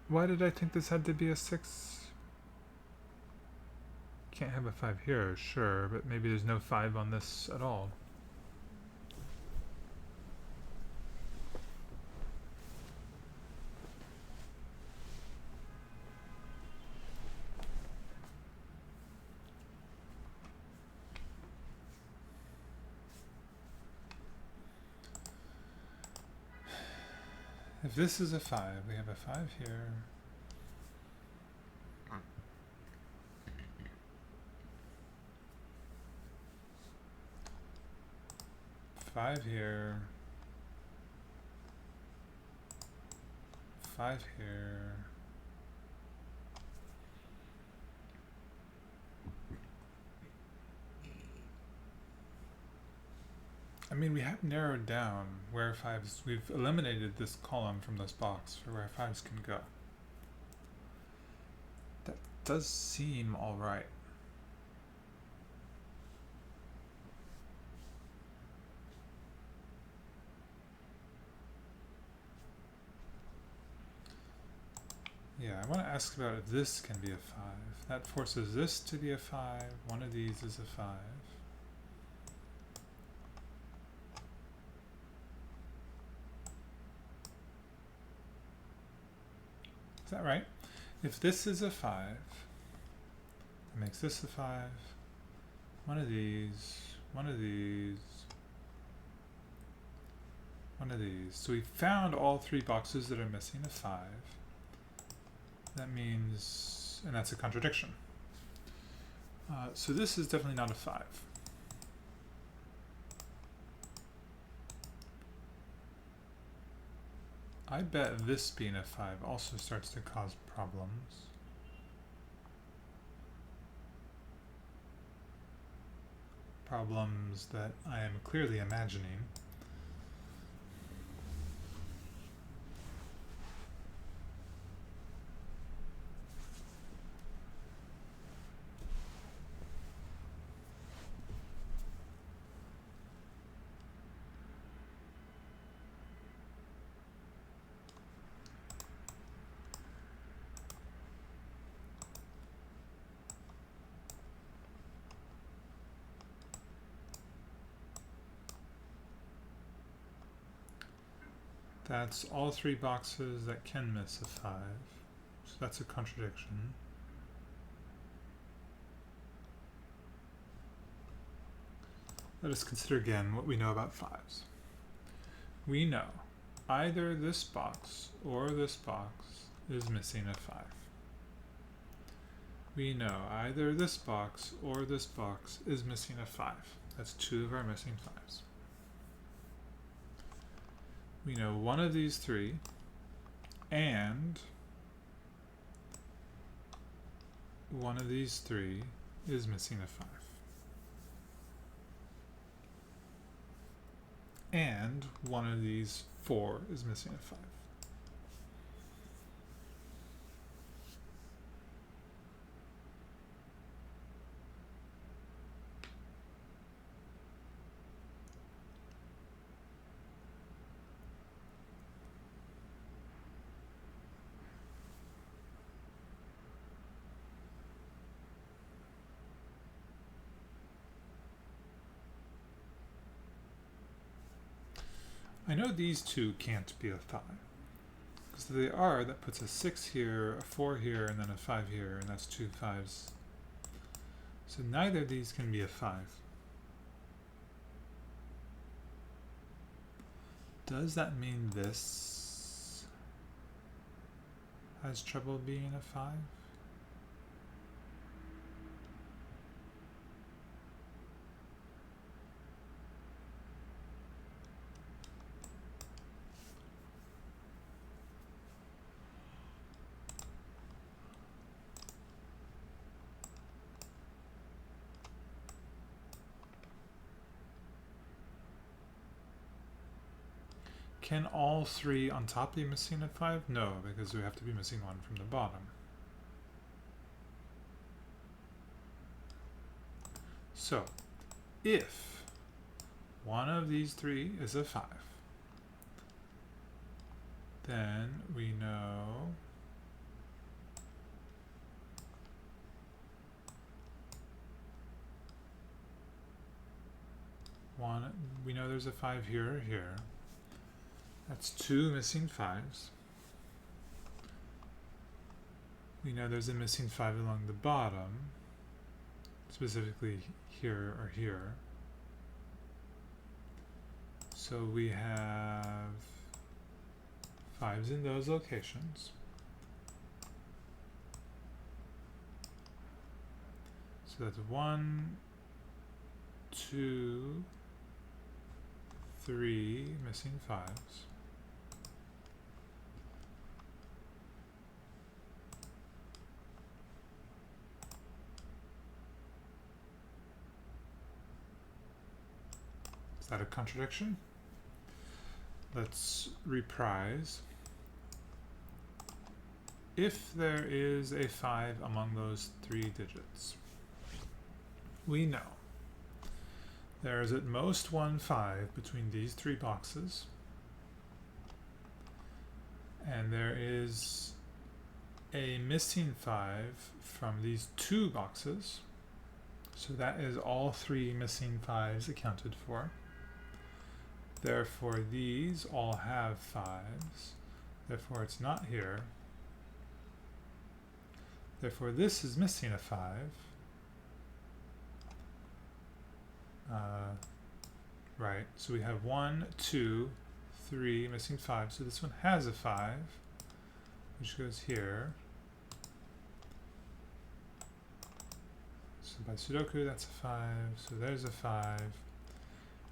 why did I think this had to be a 6? Can't have a 5 here, sure, but maybe there's no 5 on this at all. If this is a 5, we have a 5 here. Five here. 5 here. I mean, we have narrowed down where 5s, we've eliminated this column from this box for where 5s can go. That does seem alright. Yeah, I want to ask about if this can be a 5. That forces this to be a 5. One of these is a 5. Is that right? If this is a 5, that makes this a 5. One of these, one of these, one of these. So we found all 3 boxes that are missing a 5. That means, and that's a contradiction. So this is definitely not a 5. I bet this being a 5 also starts to cause problems. Problems that I am clearly imagining. That's all 3 boxes that can miss a 5. So that's a contradiction. Let us consider again what we know about 5s. We know either this box or this box is missing a 5. We know either this box or this box is missing a 5. That's 2 of our missing 5s. We know one of these 3 and one of these 3 is missing a 5. And one of these 4 is missing a 5. I know these 2 can't be a 5. Because they are, that puts a 6 here, a 4 here, and then a 5 here, and that's 2 5s. So neither of these can be a 5. Does that mean this has trouble being a 5? Can all 3 on top be missing a 5? No, because we have to be missing one from the bottom. So, if one of these 3 is a 5, then we know there's a 5 here or here. That's 2 missing 5s. We know there's a missing 5 along the bottom, specifically here or here. So we have 5s in those locations. So that's 1, 2, 3 missing 5s. Is that a contradiction? Let's reprise. If there is a 5 among those 3 digits, we know there is at most one 5 between these 3 boxes, and there is a missing 5 from these 2 boxes, so that is all 3 missing 5s accounted for. Therefore, these all have 5s. Therefore, it's not here. Therefore, this is missing a 5. Right, so we have 1, 2, 3 missing 5. So this one has a 5, which goes here. So by Sudoku, that's a 5. So there's a 5.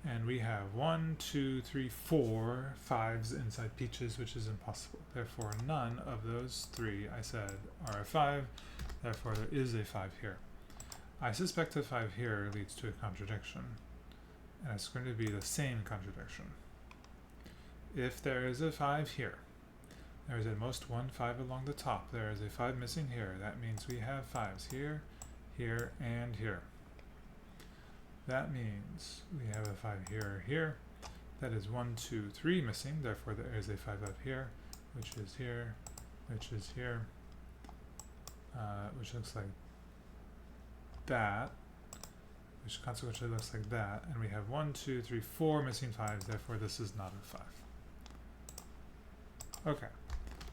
And we have 1, 2, 3, 4 5s inside Peaches, which is impossible. Therefore, none of those 3 I said are a 5. Therefore, there is a 5 here. I suspect a 5 here leads to a contradiction. And it's going to be the same contradiction. If there is a 5 here, there is at most one 5 along the top. There is a 5 missing here. That means we have 5s here, here, and here. That means we have a 5 here or here. That is 1, 2, 3 missing. Therefore, there is a 5 up here, which is here, which is here, which looks like that, which consequently looks like that. And we have 1, 2, 3, 4 missing 5s. Therefore, this is not a 5. Okay.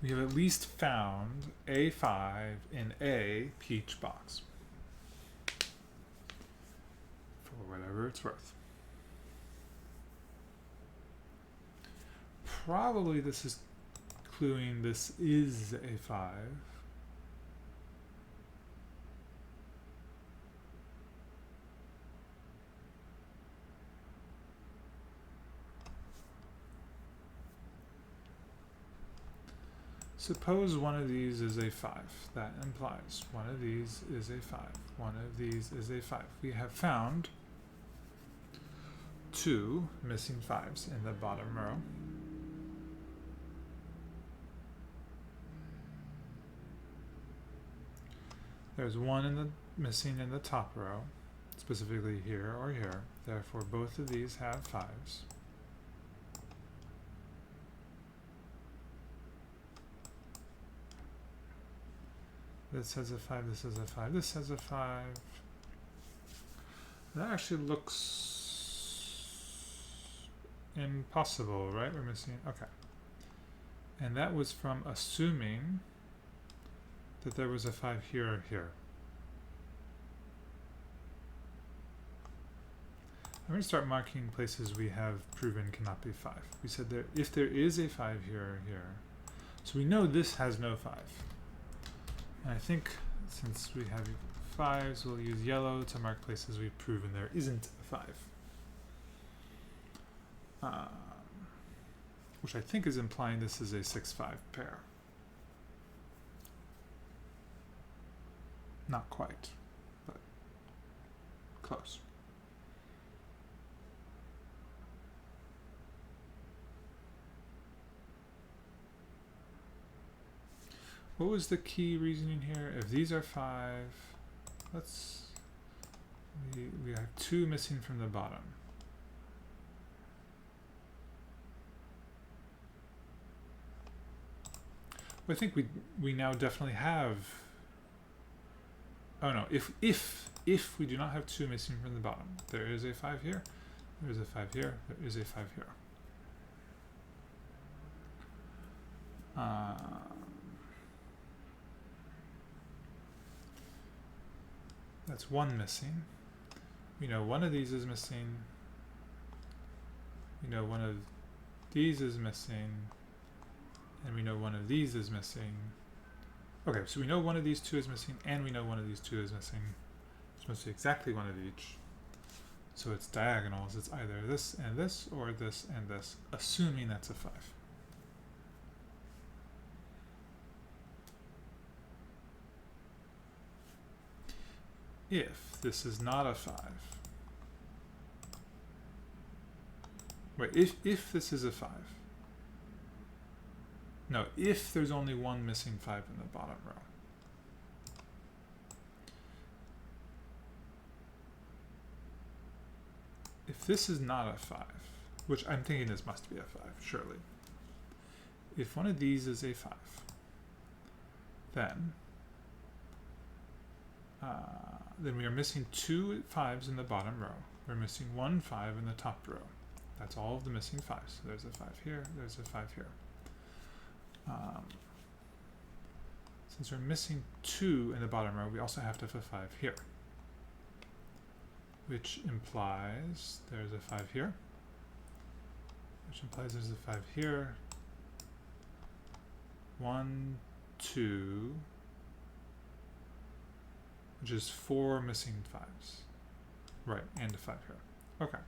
We have at least found a 5 in a peach box. Whatever it's worth. Probably this is cluing this is a 5. Suppose one of these is a 5. That implies one of these is a 5. One of these is a 5. We have found 2 missing 5s in the bottom row. There's 1 missing in the top row, specifically here or here. Therefore, both of these have 5s. This has a 5, this has a 5, this has a 5. That actually looks impossible, right? We're missing, okay. And that was from assuming that there was a 5 here or here. I'm going to start marking places we have proven cannot be 5. We said that if there is a 5 here or here, so we know this has no 5. And I think since we have 5s, we'll use yellow to mark places we've proven there isn't a 5. Which I think is implying this is a 6-5 pair. Not quite, but close. What was the key reasoning here? If these are 5, we have 2 missing from the bottom. Well, I think we now definitely have. Oh no! If we do not have 2 missing from the bottom, there is a 5 here, there is a 5 here, there is a 5 here. That's 1 missing. We know one of these is missing. We know one of these is missing. And we know one of these is missing. Okay, so we know one of these 2 is missing, and we know one of these 2 is missing. It's supposed to be exactly one of each. So it's diagonals. It's either this and this, or this and this, assuming that's a 5. If this is not a 5. Wait, if this is a 5. No, if there's only 1 missing 5 in the bottom row. If this is not a 5, which I'm thinking this must be a 5, surely. If one of these is a 5, then we are missing 2 5s in the bottom row. We're missing 1 5 in the top row. That's all of the missing 5s. So there's a 5 here, there's a 5 here. Since we're missing 2 in the bottom row, we also have to have a 5 here, which implies there's a 5 here, which implies there's a 5 here. 1, 2, which is 4 missing 5s. Right, and a 5 here. Okay.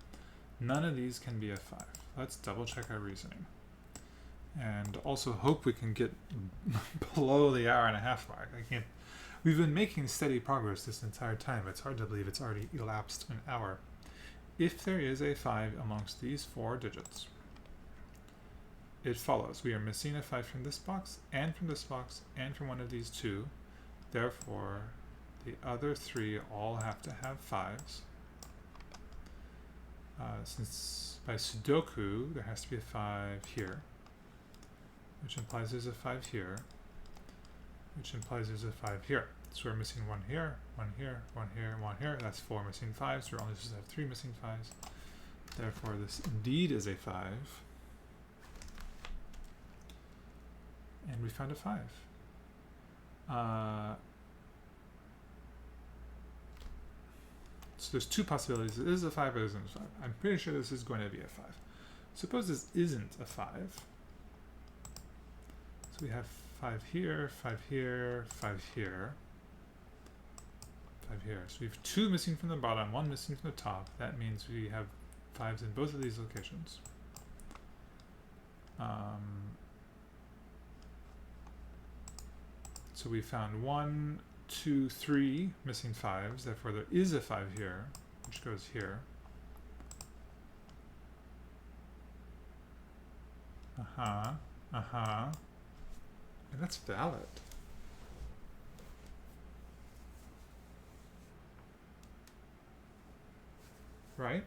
None of these can be a 5. Let's double check our reasoning. And also hope we can get below the hour-and-a-half mark. We've been making steady progress this entire time. It's hard to believe it's already elapsed an hour. If there is a 5 amongst these 4 digits, it follows we are missing a 5 from this box, and from this box, and from one of these 2. Therefore, the other 3 all have to have 5s. Since by Sudoku, there has to be a 5 here, which implies there's a 5 here, which implies there's a 5 here. So we're missing 1 here, 1 here, 1 here, 1 here. That's 4 missing 5s. We're only supposed to have 3 missing 5s. Therefore, this indeed is a 5. And we found a 5. So there's 2 possibilities. It is a 5 or it isn't a 5. I'm pretty sure this is going to be a 5. Suppose this isn't a 5. So we have 5 here, 5 here, 5 here, 5 here. So we have 2 missing from the bottom, 1 missing from the top. That means we have 5s in both of these locations. So we found 1, 2, 3 missing 5s. Therefore, there is a 5 here, which goes here. And that's valid. Right?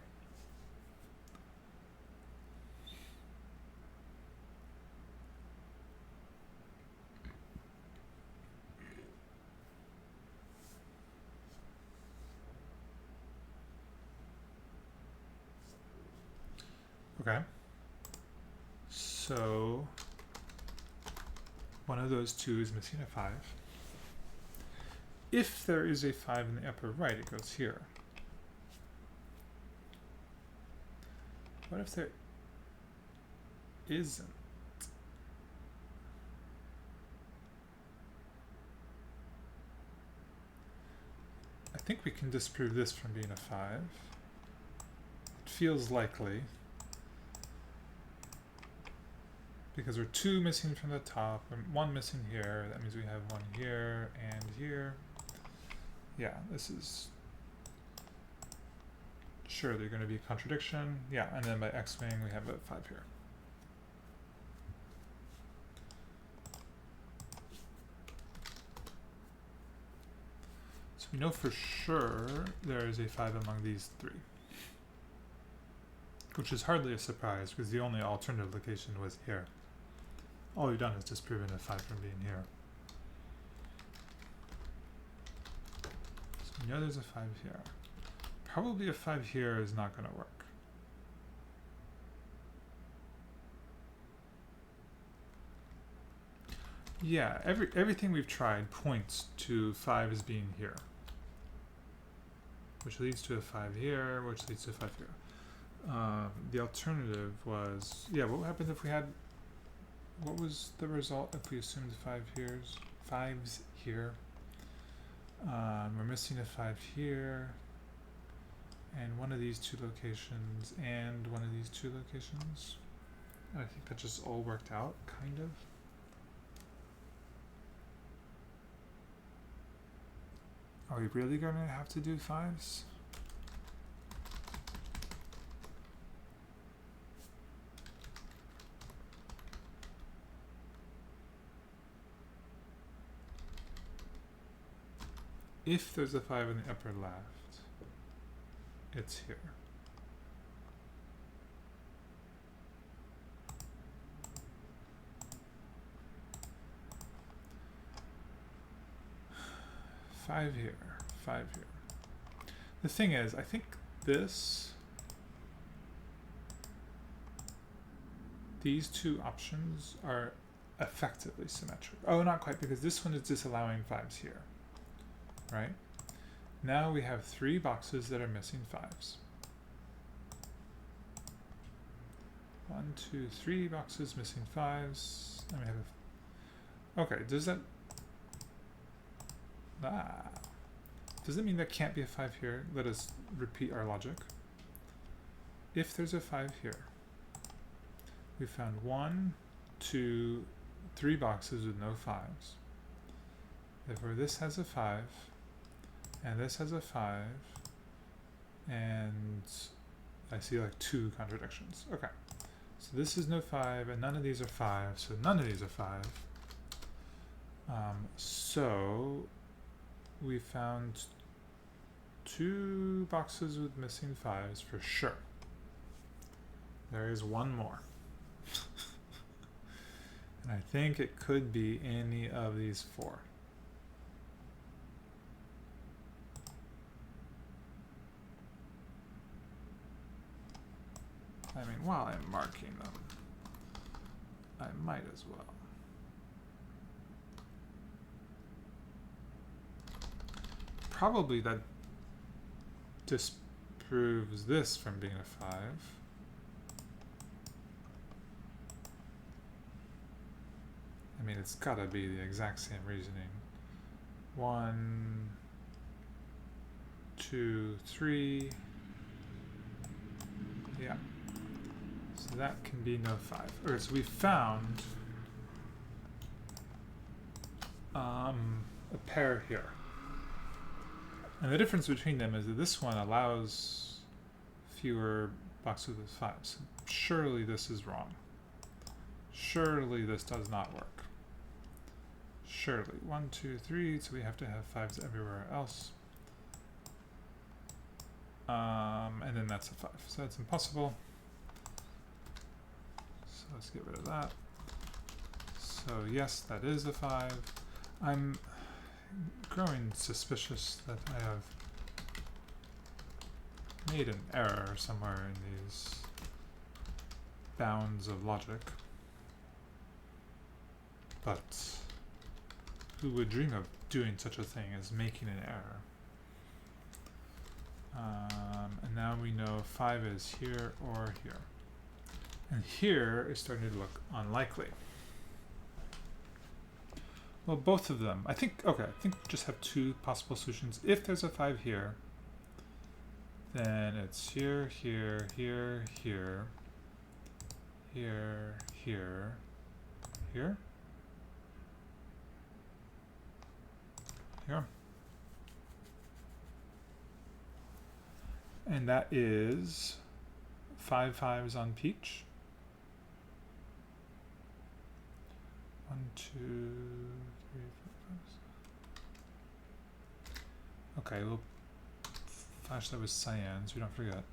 Okay. So One of those two is missing a 5. If there is a 5 in the upper right, it goes here. What if there isn't? I think we can disprove this from being a 5. It feels likely. Because we're 2 missing from the top, and 1 missing here. That means we have 1 here and here. Yeah, this is surely going to be a contradiction. Yeah, and then by x-wing we have a 5 here. So we know for sure there is a 5 among these 3. Which is hardly a surprise, because the only alternative location was here. All we've done is disproven a 5 from being here. So we know there's a 5 here. Probably a 5 here is not going to work. Yeah, everything we've tried points to 5 as being here. Which leads to a 5 here, which leads to a 5 here. The alternative was, yeah, what happened if we had, what was the result if we assumed 5s here? We're missing a 5 here, and one of these 2 locations, and one of these 2 locations. I think that just all worked out, kind of. Are we really going to have to do 5s? If there's a 5 in the upper left, it's here. Five here, 5 here. The thing is, I think these 2 options are effectively symmetric. Oh, not quite, because this one is disallowing 5s here. Right? Now we have 3 boxes that are missing 5s. 1, 2, 3 boxes missing 5s. And we have okay, does that does it mean there can't be a 5 here? Let us repeat our logic. If there's a 5 here, we found 1, 2, 3 boxes with no 5s. Therefore this has a 5, and this has a 5, and I see like 2 contradictions. Okay, so this is no 5, and none of these are 5, so none of these are 5. So we found 2 boxes with missing 5s for sure. There is 1 more. And I think it could be any of these 4. I mean, while I'm marking them, I might as well. Probably that disproves this from being a 5. I mean, it's gotta be the exact same reasoning. 1, 2, 3. Yeah. So that can be no 5. Okay, so we found a pair here. And the difference between them is that this one allows fewer boxes with 5s. Surely this is wrong. Surely this does not work. Surely. 1, 2, 3, so we have to have 5s everywhere else. And then that's a 5. So that's impossible. So let's get rid of that. So yes, that is a 5. I'm growing suspicious that I have made an error somewhere in these bounds of logic. but who would dream of doing such a thing as making an error? And now we know 5 is here or here. And here is starting to look unlikely. Well, both of them. I think we just have two possible solutions. If there's a 5 here, then it's here, here, here, here, here, here, here, here. And that is 5 5s on peach. 1, 2, 3, 4, 5. Okay, we'll flash that with cyan so we don't forget.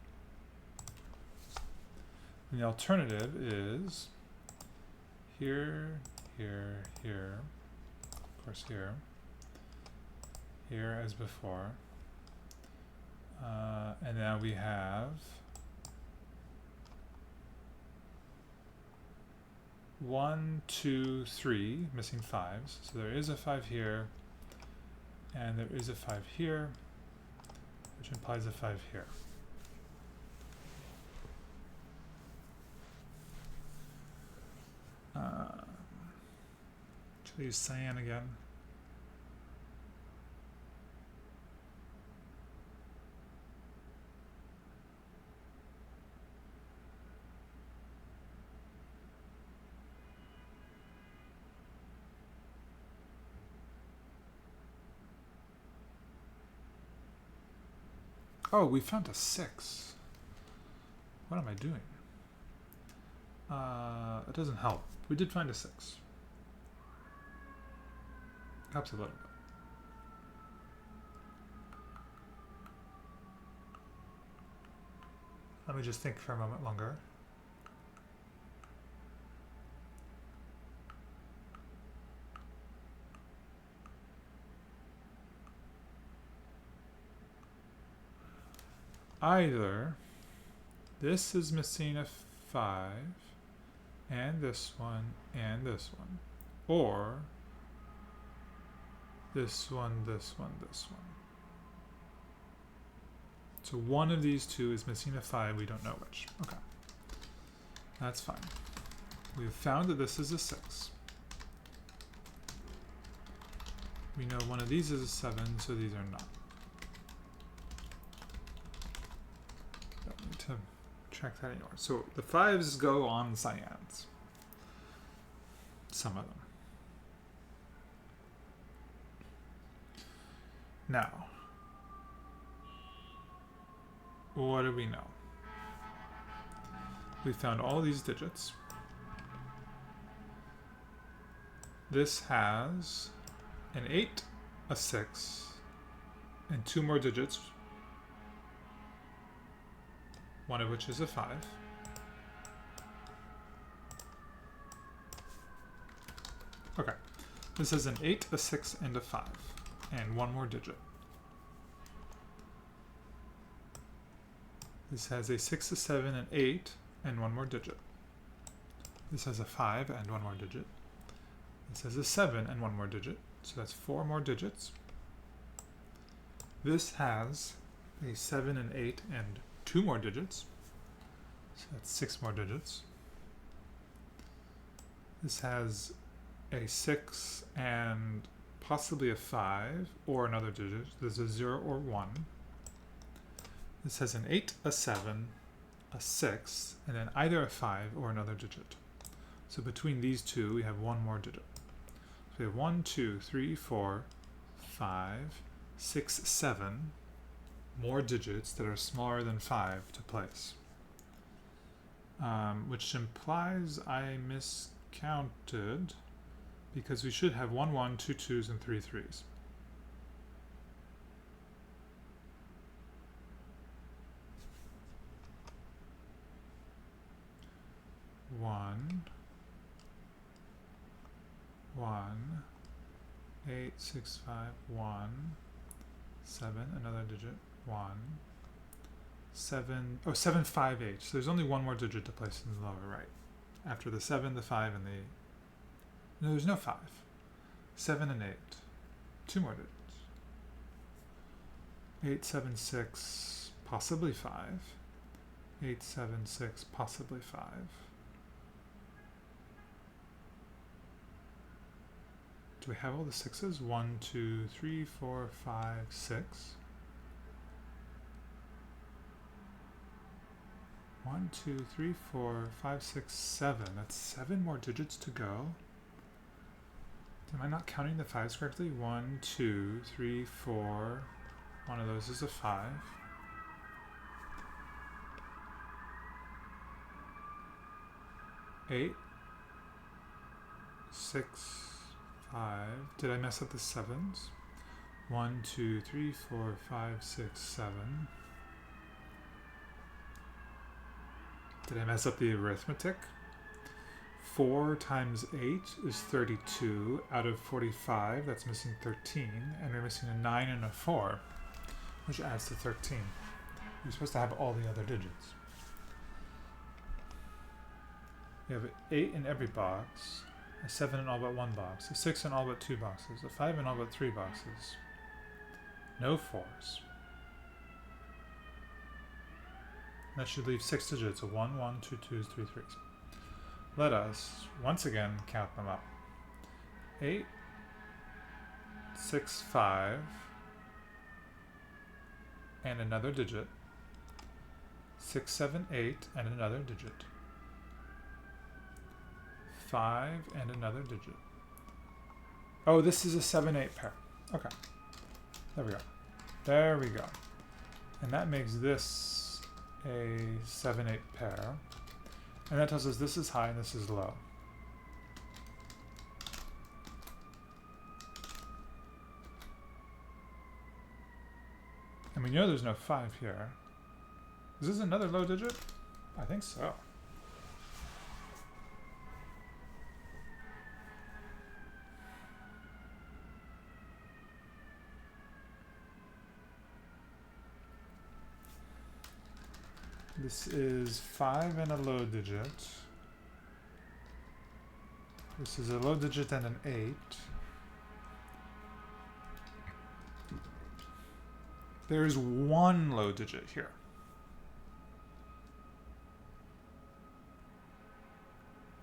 And the alternative is here, here, here, of course here, here as before. And now we have 1, 2, 3 missing 5s. So there is a 5 here, and there is a 5 here, which implies a 5 here. Should I use cyan again? Oh, we found a 6. What am I doing? It doesn't help. We did find a 6. Helps a little bit. Let me just think for a moment longer. Either this is missing a 5, and this one, and this one, or this one, this one, this one. So one of these two is missing a 5, we don't know which. Okay, that's fine. We've found that this is a 6. We know one of these is a 7, so these are not. Don't need to check that anymore. So the 5s go on cyans. Some of them. Now, what do we know? We found all these digits. This has an 8, a 6, and 2 more digits, one of which is a 5. Okay, this has an 8, a 6, and a 5, and 1 more digit. This has a 6, a 7, an 8, and 1 more digit. This has a 5 and 1 more digit. This has a 7 and 1 more digit, so that's 4 more digits. This has a 7 and 8 and 2 more digits, so that's 6 more digits. This has a 6 and possibly a 5 or another digit. There's a 0 or 1. This has an 8, a 7, a 6, and then either a 5 or another digit. So between these two, we have 1 more digit. So we have 1, 2, 3, 4, 5, 6, 7 more digits that are smaller than 5 to place. Which implies I miscounted because we should have 1, 1, 2, 2s, and 3, 3s. One, 8, 6, 5, 1, 7, another digit, 1, 7, oh, 7, 5, 8. So there's only 1 more digit to place in the lower right. After the 7, the 5, and No, there's no 5. 7 and 8. 2 more digits. 8, 7, 6, possibly 5. 8, 7, 6, possibly 5. Do we have all the 6s? 1, 2, 3, 4, 5, 6. 1, 2, 3, 4, 5, 6, 7. That's 7 more digits to go. Am I not counting the 5s correctly? 1, 2, 3, 4. One of those is a 5. 8, 6, 5. Did I mess up the 7s? 1, 2, 3, 4, 5, 6, 7. Did I mess up the arithmetic? 4 times 8 is 32 out of 45. That's missing 13. And we're missing a 9 and a 4, which adds to 13. You're supposed to have all the other digits. We have an 8 in every box, a 7 in all but 1 box, a 6 in all but 2 boxes, a 5 in all but 3 boxes. No 4s. That should leave 6 digits, a 1, 1, 2 2s, 3 3s. Let us, once again, count them up. 8, 6, 5, and another digit. 6, 7, 8, and another digit. 5, and another digit. Oh, this is a 7, 8 pair. Okay. There we go. There we go. And that makes this a 7, 8 pair. And that tells us this is high and this is low. And we know there's no 5 here. Is this another low digit? I think so. This is 5 and a low digit. This is a low digit and an 8. There's one low digit here.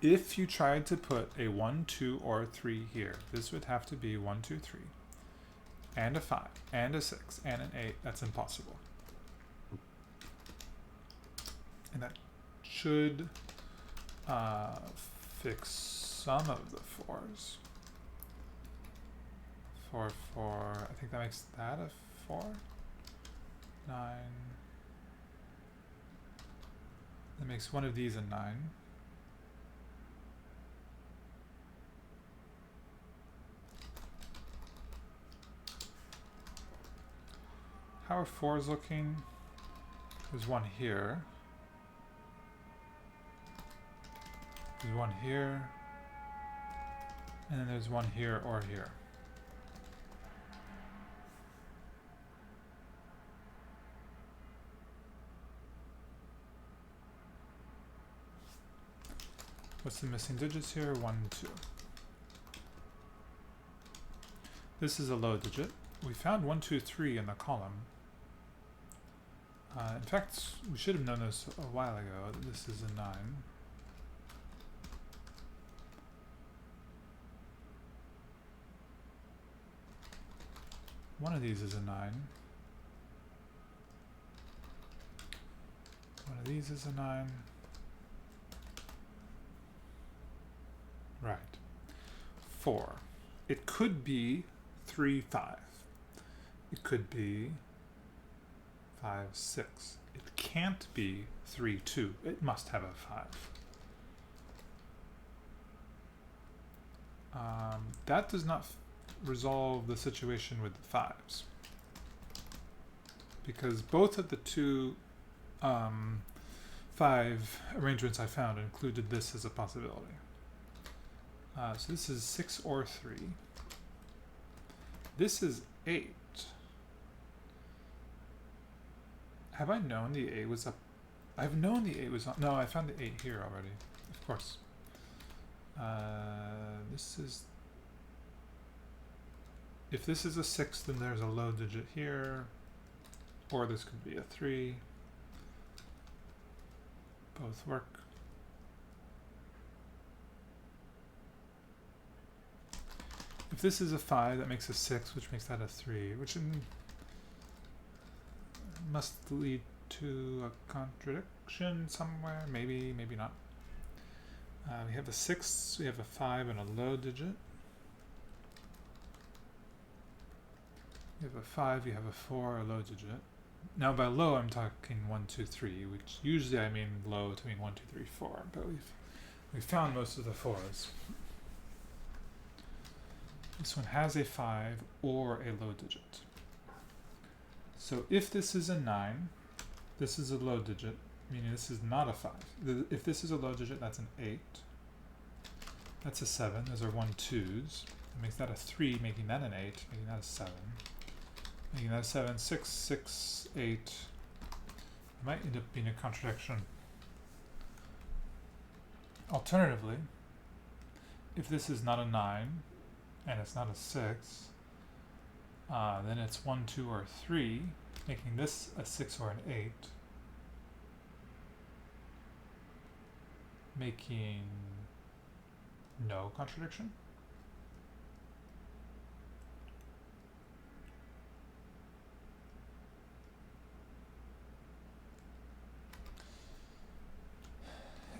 If you tried to put a 1, 2, or 3 here, this would have to be 1, 2, 3, and a 5, and a 6, and an 8. That's impossible. And that should fix some of the 4s. 4, 4, I think that makes that a 4. 9. That makes one of these a 9. How are 4s looking? There's one here. There's one here. And then there's one here or here. What's the missing digits here? 1, 2. This is a low digit. We found 1, 2, 3 in the column. In fact, we should have known this a while ago. This is a 9. One of these is a 9. One of these is a 9. Right. 4. It could be 3, 5. It could be 5, 6. It can't be 3, 2. It must have a 5. That does not resolve the situation with the 5s. Because both of the two 5 arrangements I found included this as a possibility. So this is 6 or 3. This is 8. Have I known the 8 was up? I've known the 8 was on. No, I found the 8 here already. Of course. This is, if this is a 6, then there's a low digit here, or this could be a 3. Both work. If this is a 5, that makes a 6, which makes that a 3, which must lead to a contradiction somewhere. Maybe, maybe not. We have a 6, we have a 5, and a low digit. You have a 5, you have a 4, a low digit. Now by low I'm talking 1, 2, 3, which usually I mean low to mean 1, 2, 3, 4, but we've found most of the 4s. This one has a 5 or a low digit. So if this is a 9, this is a low digit, meaning this is not a 5. If this is a low digit, that's an 8. That's a 7. Those are 1, 2s. That makes that a 3, making that an 8, making that a 7. Making that a 7, 6, 6, 8. It might end up being a contradiction. Alternatively, if this is not a 9 and it's not a 6, then it's 1, 2, or 3, making this a 6 or an 8, making no contradiction.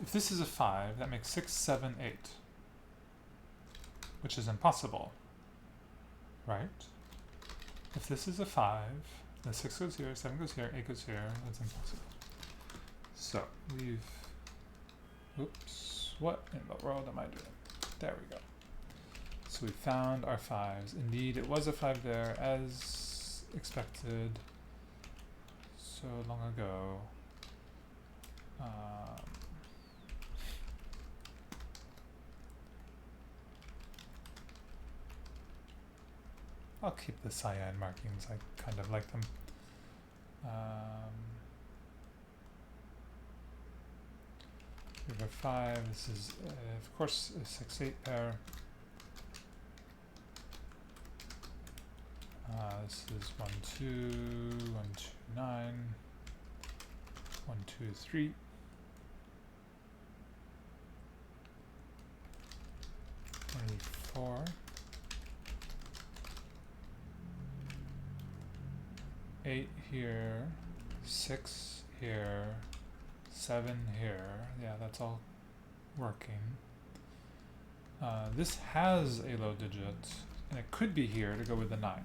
If this is a 5, that makes 6, 7, 8, which is impossible, right? If this is a 5, then 6 goes here, 7 goes here, 8 goes here, that's impossible. So we've, oops, what in the world am I doing? There we go. So we found our 5s. Indeed, it was a 5 there, as expected so long ago. I'll keep the cyan markings, I kind of like them. We have a 5, this is of course a 6, 8 pair. This is 1, 2, 1, 2, 9, 1, 2, 3. 24. 8 here, 6 here, 7 here. Yeah, that's all working. This has a low digit, and it could be here to go with the 9.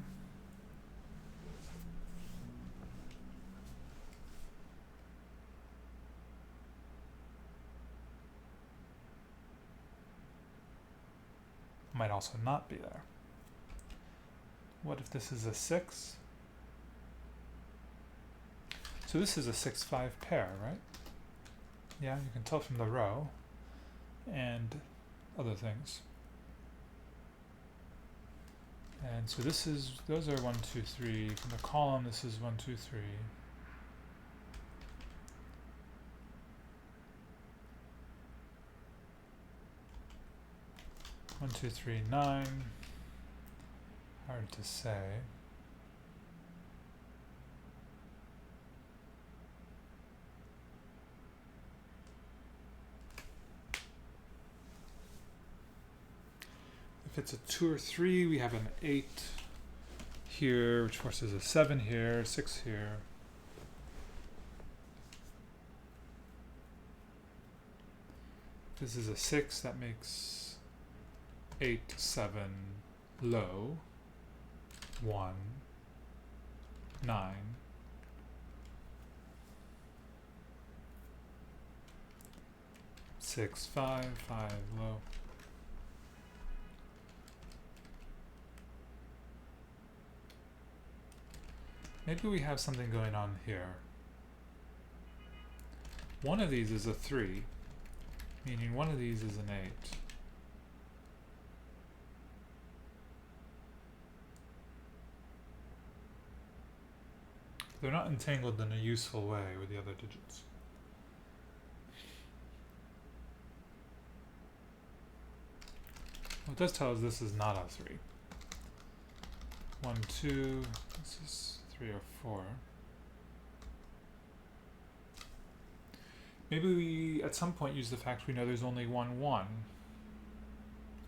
Might also not be there. What if this is a 6? So this is a 6-5 pair, right? Yeah, you can tell from the row and other things. And so this is, those are 1, 2, 3. From the column, this is 1, 2, 3. One, 2, 3, 9. Hard to say. If it's a 2 or 3, we have an 8 here, which forces a 7 here, 6 here. If this is a 6, that makes 8, 7 low, 1, 9. Six, 5, 5 low. Maybe we have something going on here. One of these is a 3, meaning one of these is an 8. They're not entangled in a useful way with the other digits. it does tell us this is not a 3. 1, 2, this is 3 or 4. Maybe we, at some point, use the fact we know there's only one 1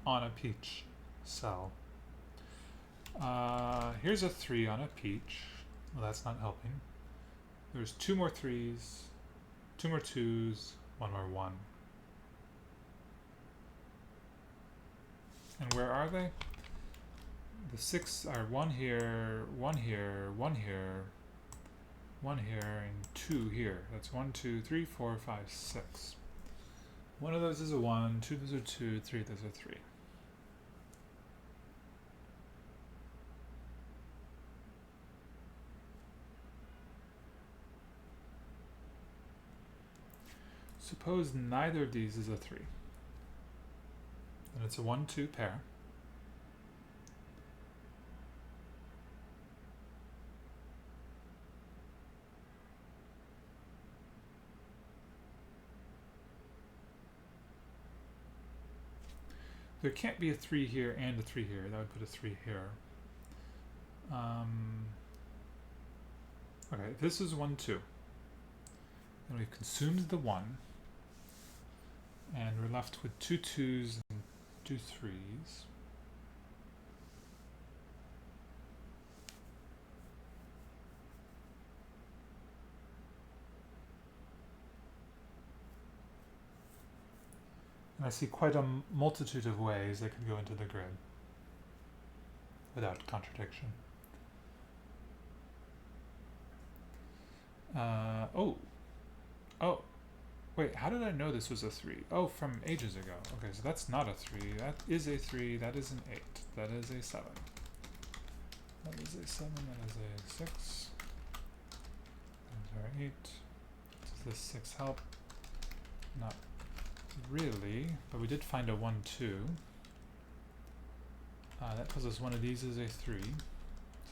on a peach cell. Here's a 3 on a peach. Well, that's not helping. There's 2 more 3s, 2 more 2s, 1 more 1. And where are they? The 6 are 1 here, 1 here, 1 here, 1 here, and 2 here. That's 1, 2, 3, 4, 5, 6. One of those is a 1, 2 of those are 2, 3 of those are 3. Suppose neither of these is a 3. Then it's a 1, 2 pair. There can't be a 3 here and a 3 here. That would put a 3 here. Okay, this is 1, 2. Then we've consumed the 1. And we're left with 2 2s and 2 3s. And I see quite a multitude of ways that could go into the grid without contradiction. Oh, wait, how did I know this was a 3? Oh, from ages ago. Okay, so that's not a 3. That is a 3. That is an 8. That is a 7. That is a 7. That is a 6. That is our 8. Does this 6 help? Not really, but we did find a 1, 2. That tells us one of these is a 3. So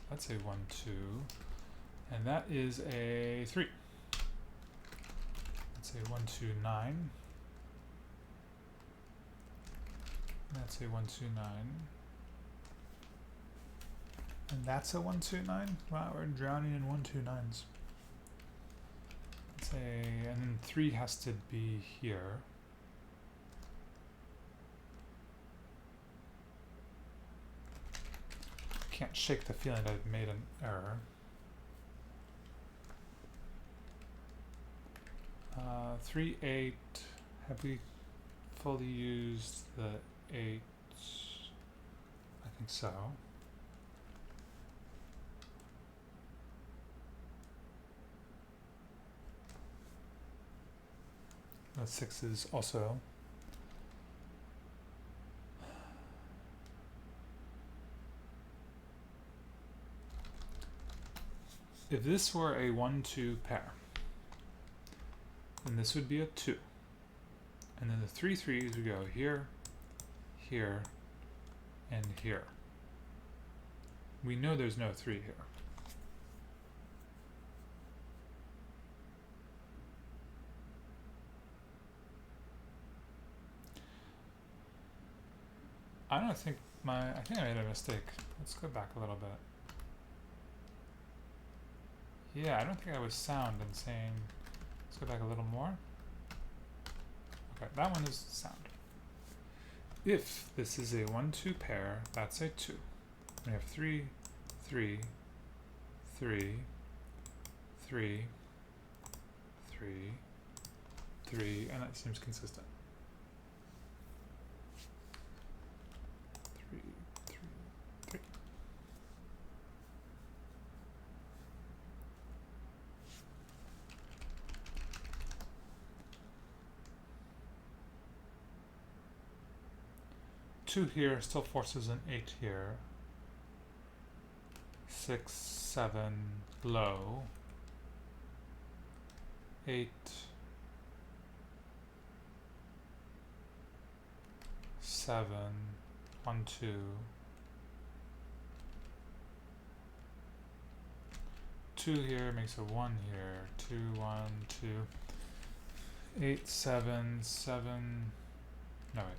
that's a 1, 2. And that is a 3. That's a 1, 2, 9. That's a 1, 2, 9. And that's a 1, 2, 9. Wow, we're drowning in 1, 2, 9s. That's a, and then 3 has to be here. Can't shake the feeling that I've made an error. 3, 8. Have we fully used the 8? I think so. The 6 is also. If this were a 1, 2 pair, then this would be a 2. And then the 3 3s would go here, here, and here. We know there's no 3 here. I think I made a mistake. Let's go back a little bit. Yeah, I don't think I was sound in saying, let's go back a little more. Okay, that one is sound. If this is a 1, 2 pair, that's a 2. We have 3, 3, 3, 3, 3, 3, and that seems consistent. 3, 3, 3. Two here still forces an 8 here. 6, 7, low. 8, 7, 1, 2. 2 here makes a 1 here. 2, 1, 2. 8, 7, 7. No, wait.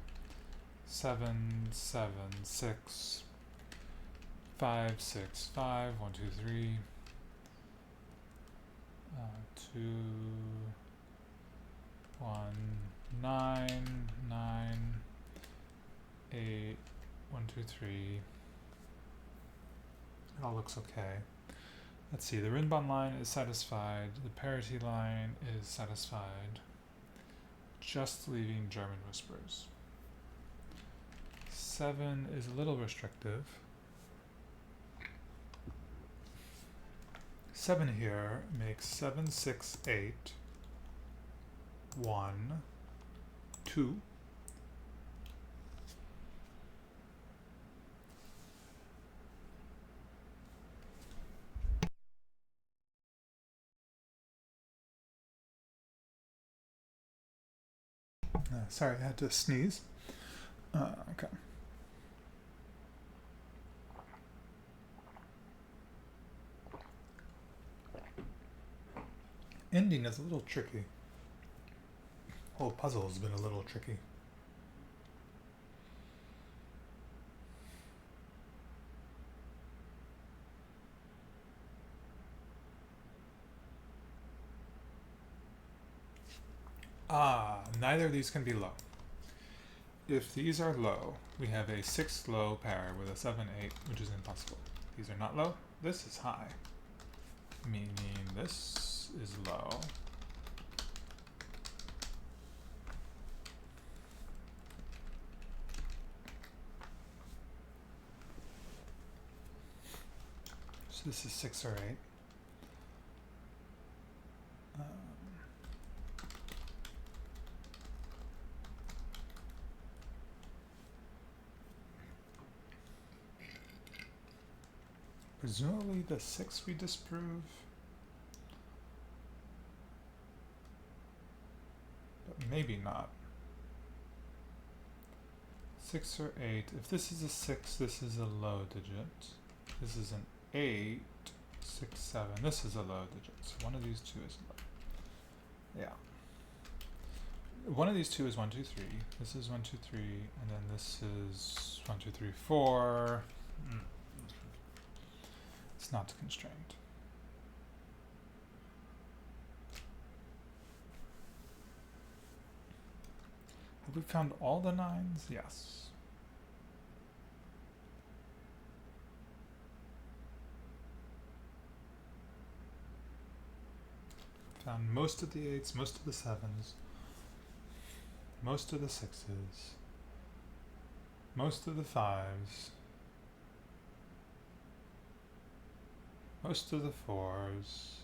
7, 7, 6, 5, 6, 5, 1, 2, 3, 2, 1, 9, 9, 8, 1, 2, 3. It all looks okay. Let's see, the Rinbon line is satisfied, the parity line is satisfied. Just leaving German whispers. 7 is a little restrictive. 7 here makes 7, 6, 8, 1, 2. Sorry, I had to sneeze. Okay. Ending is a little tricky. Whole puzzle has been a little tricky. Neither of these can be low. If these are low, we have a 6 low pair with a 7, 8, which is impossible. These are not low. This is high, meaning this is low. So this is 6 or 8. Presumably the 6 we disprove. But maybe not. 6 or 8. If this is a 6, this is a low digit. This is an 8, 6, 7. This is a low digit. So one of these two is low. Yeah. One of these two is 1, 2, 3. This is 1, 2, 3. And then this is 1, 2, 3, 4. It's not constrained. Have we found all the 9s? Yes. Found most of the 8s, most of the 7s, most of the 6s, most of the 5s, most of the 4s.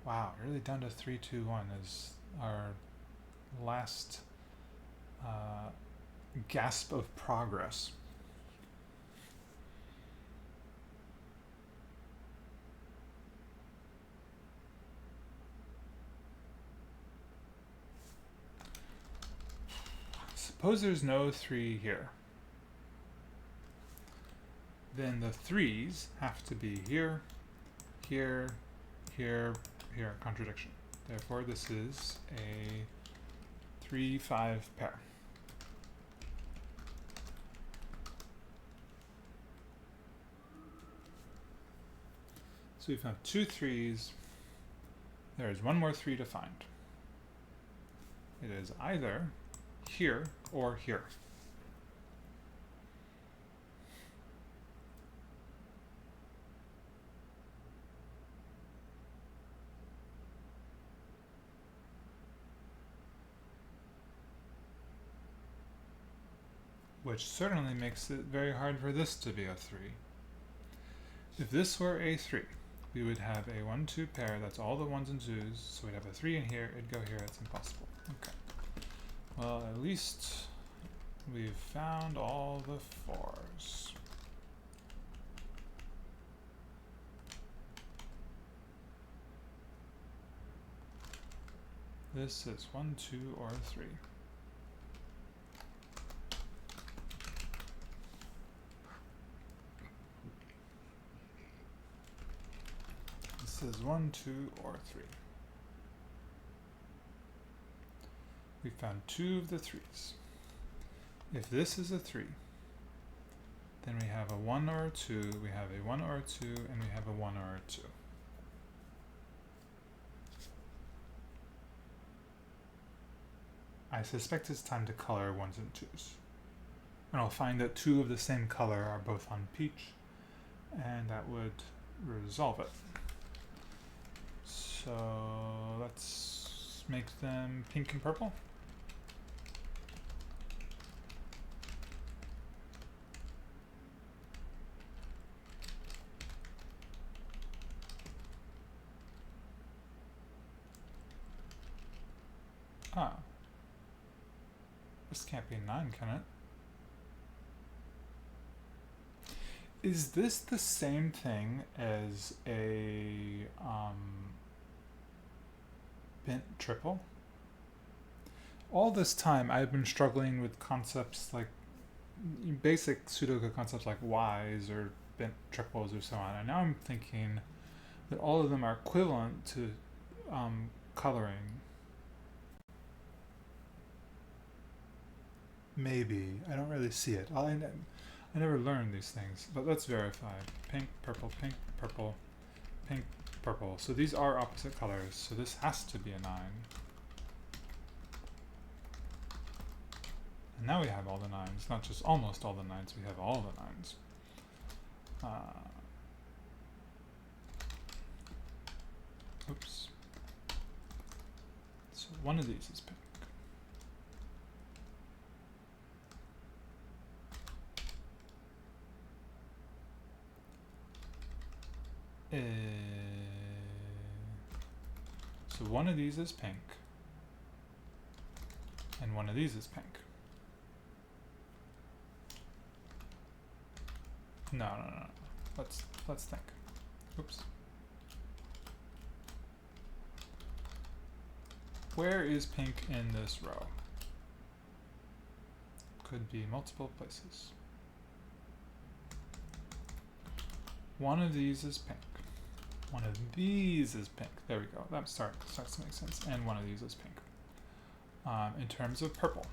Wow, really down to 3, 2, 1 is our last gasp of progress. Suppose there's no 3 here. Then the 3s have to be here, here, here, here. Contradiction. Therefore, this is a 3, 5 pair. So we found 2 3s. There is one more 3 to find. It is either here or here. Which certainly makes it very hard for this to be a 3. If this were a 3, we would have a 1, 2 pair, that's all the 1s and 2s, so we'd have a 3 in here, it'd go here, it's impossible. Okay. Well, at least we've found all the 4s. This is 1, 2, or 3. This is 1, 2, or 3. We found 2 of the 3s. If this is a 3, then we have a 1 or a 2, we have a 1 or a 2, and we have a 1 or a 2. I suspect it's time to color 1s and 2s. And I'll find that 2 of the same color are both on peach, and that would resolve it. So let's make them pink and purple. Ah. This can't be 9, can it? Is this the same thing as a bent triple? All this time I've been struggling with concepts like basic Sudoku concepts like Ys or bent triples or so on, and now I'm thinking that all of them are equivalent to coloring. Maybe. I don't really see it. I never learned these things, but let's verify. Pink, purple, pink, purple, pink, purple. So these are opposite colors, so this has to be a 9. And now we have all the 9s, not just almost all the 9s, we have all the 9s. Oops. So one of these is pink. So one of these is pink, and one of these is pink. No. Let's think. Oops. Where is pink in this row? Could be multiple places. One of these is pink. One of these is pink. There we go. That starts to make sense. And one of these is pink. In terms of purple,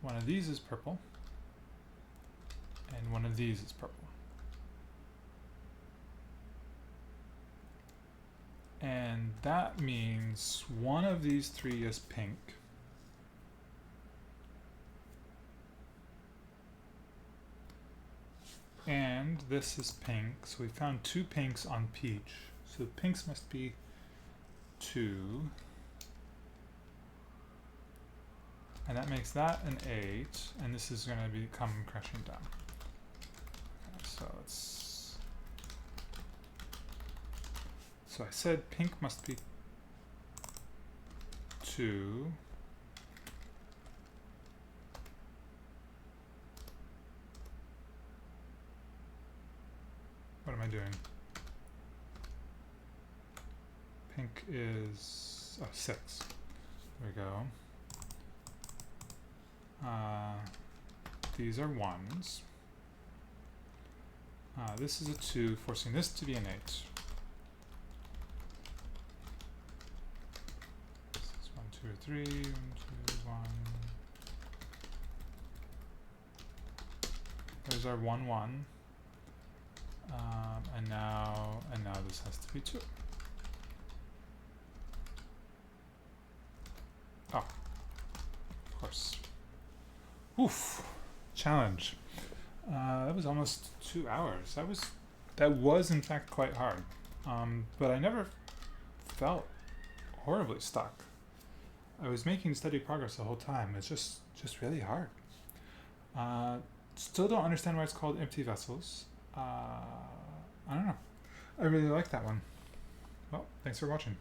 one of these is purple, and one of these is purple. And that means one of these 3 is pink. And this is pink, so we found 2 pinks on peach. So pinks must be 2. And that makes that an 8, and this is going to come crashing down. Okay, so let's... So I said pink must be 2. What am I doing? Pink is 6. There we go. These are 1s. This is a 2, forcing this to be an 8. This is 1, 2, or 3. 1, 2, 1. There's our 1, 1. And now this has to be 2. Oh, of course. Oof, challenge. That was almost 2 hours. That was in fact quite hard. But I never felt horribly stuck. I was making steady progress the whole time. It's just really hard. Still don't understand why it's called empty vessels. I don't know. I really like that one. Well, thanks for watching.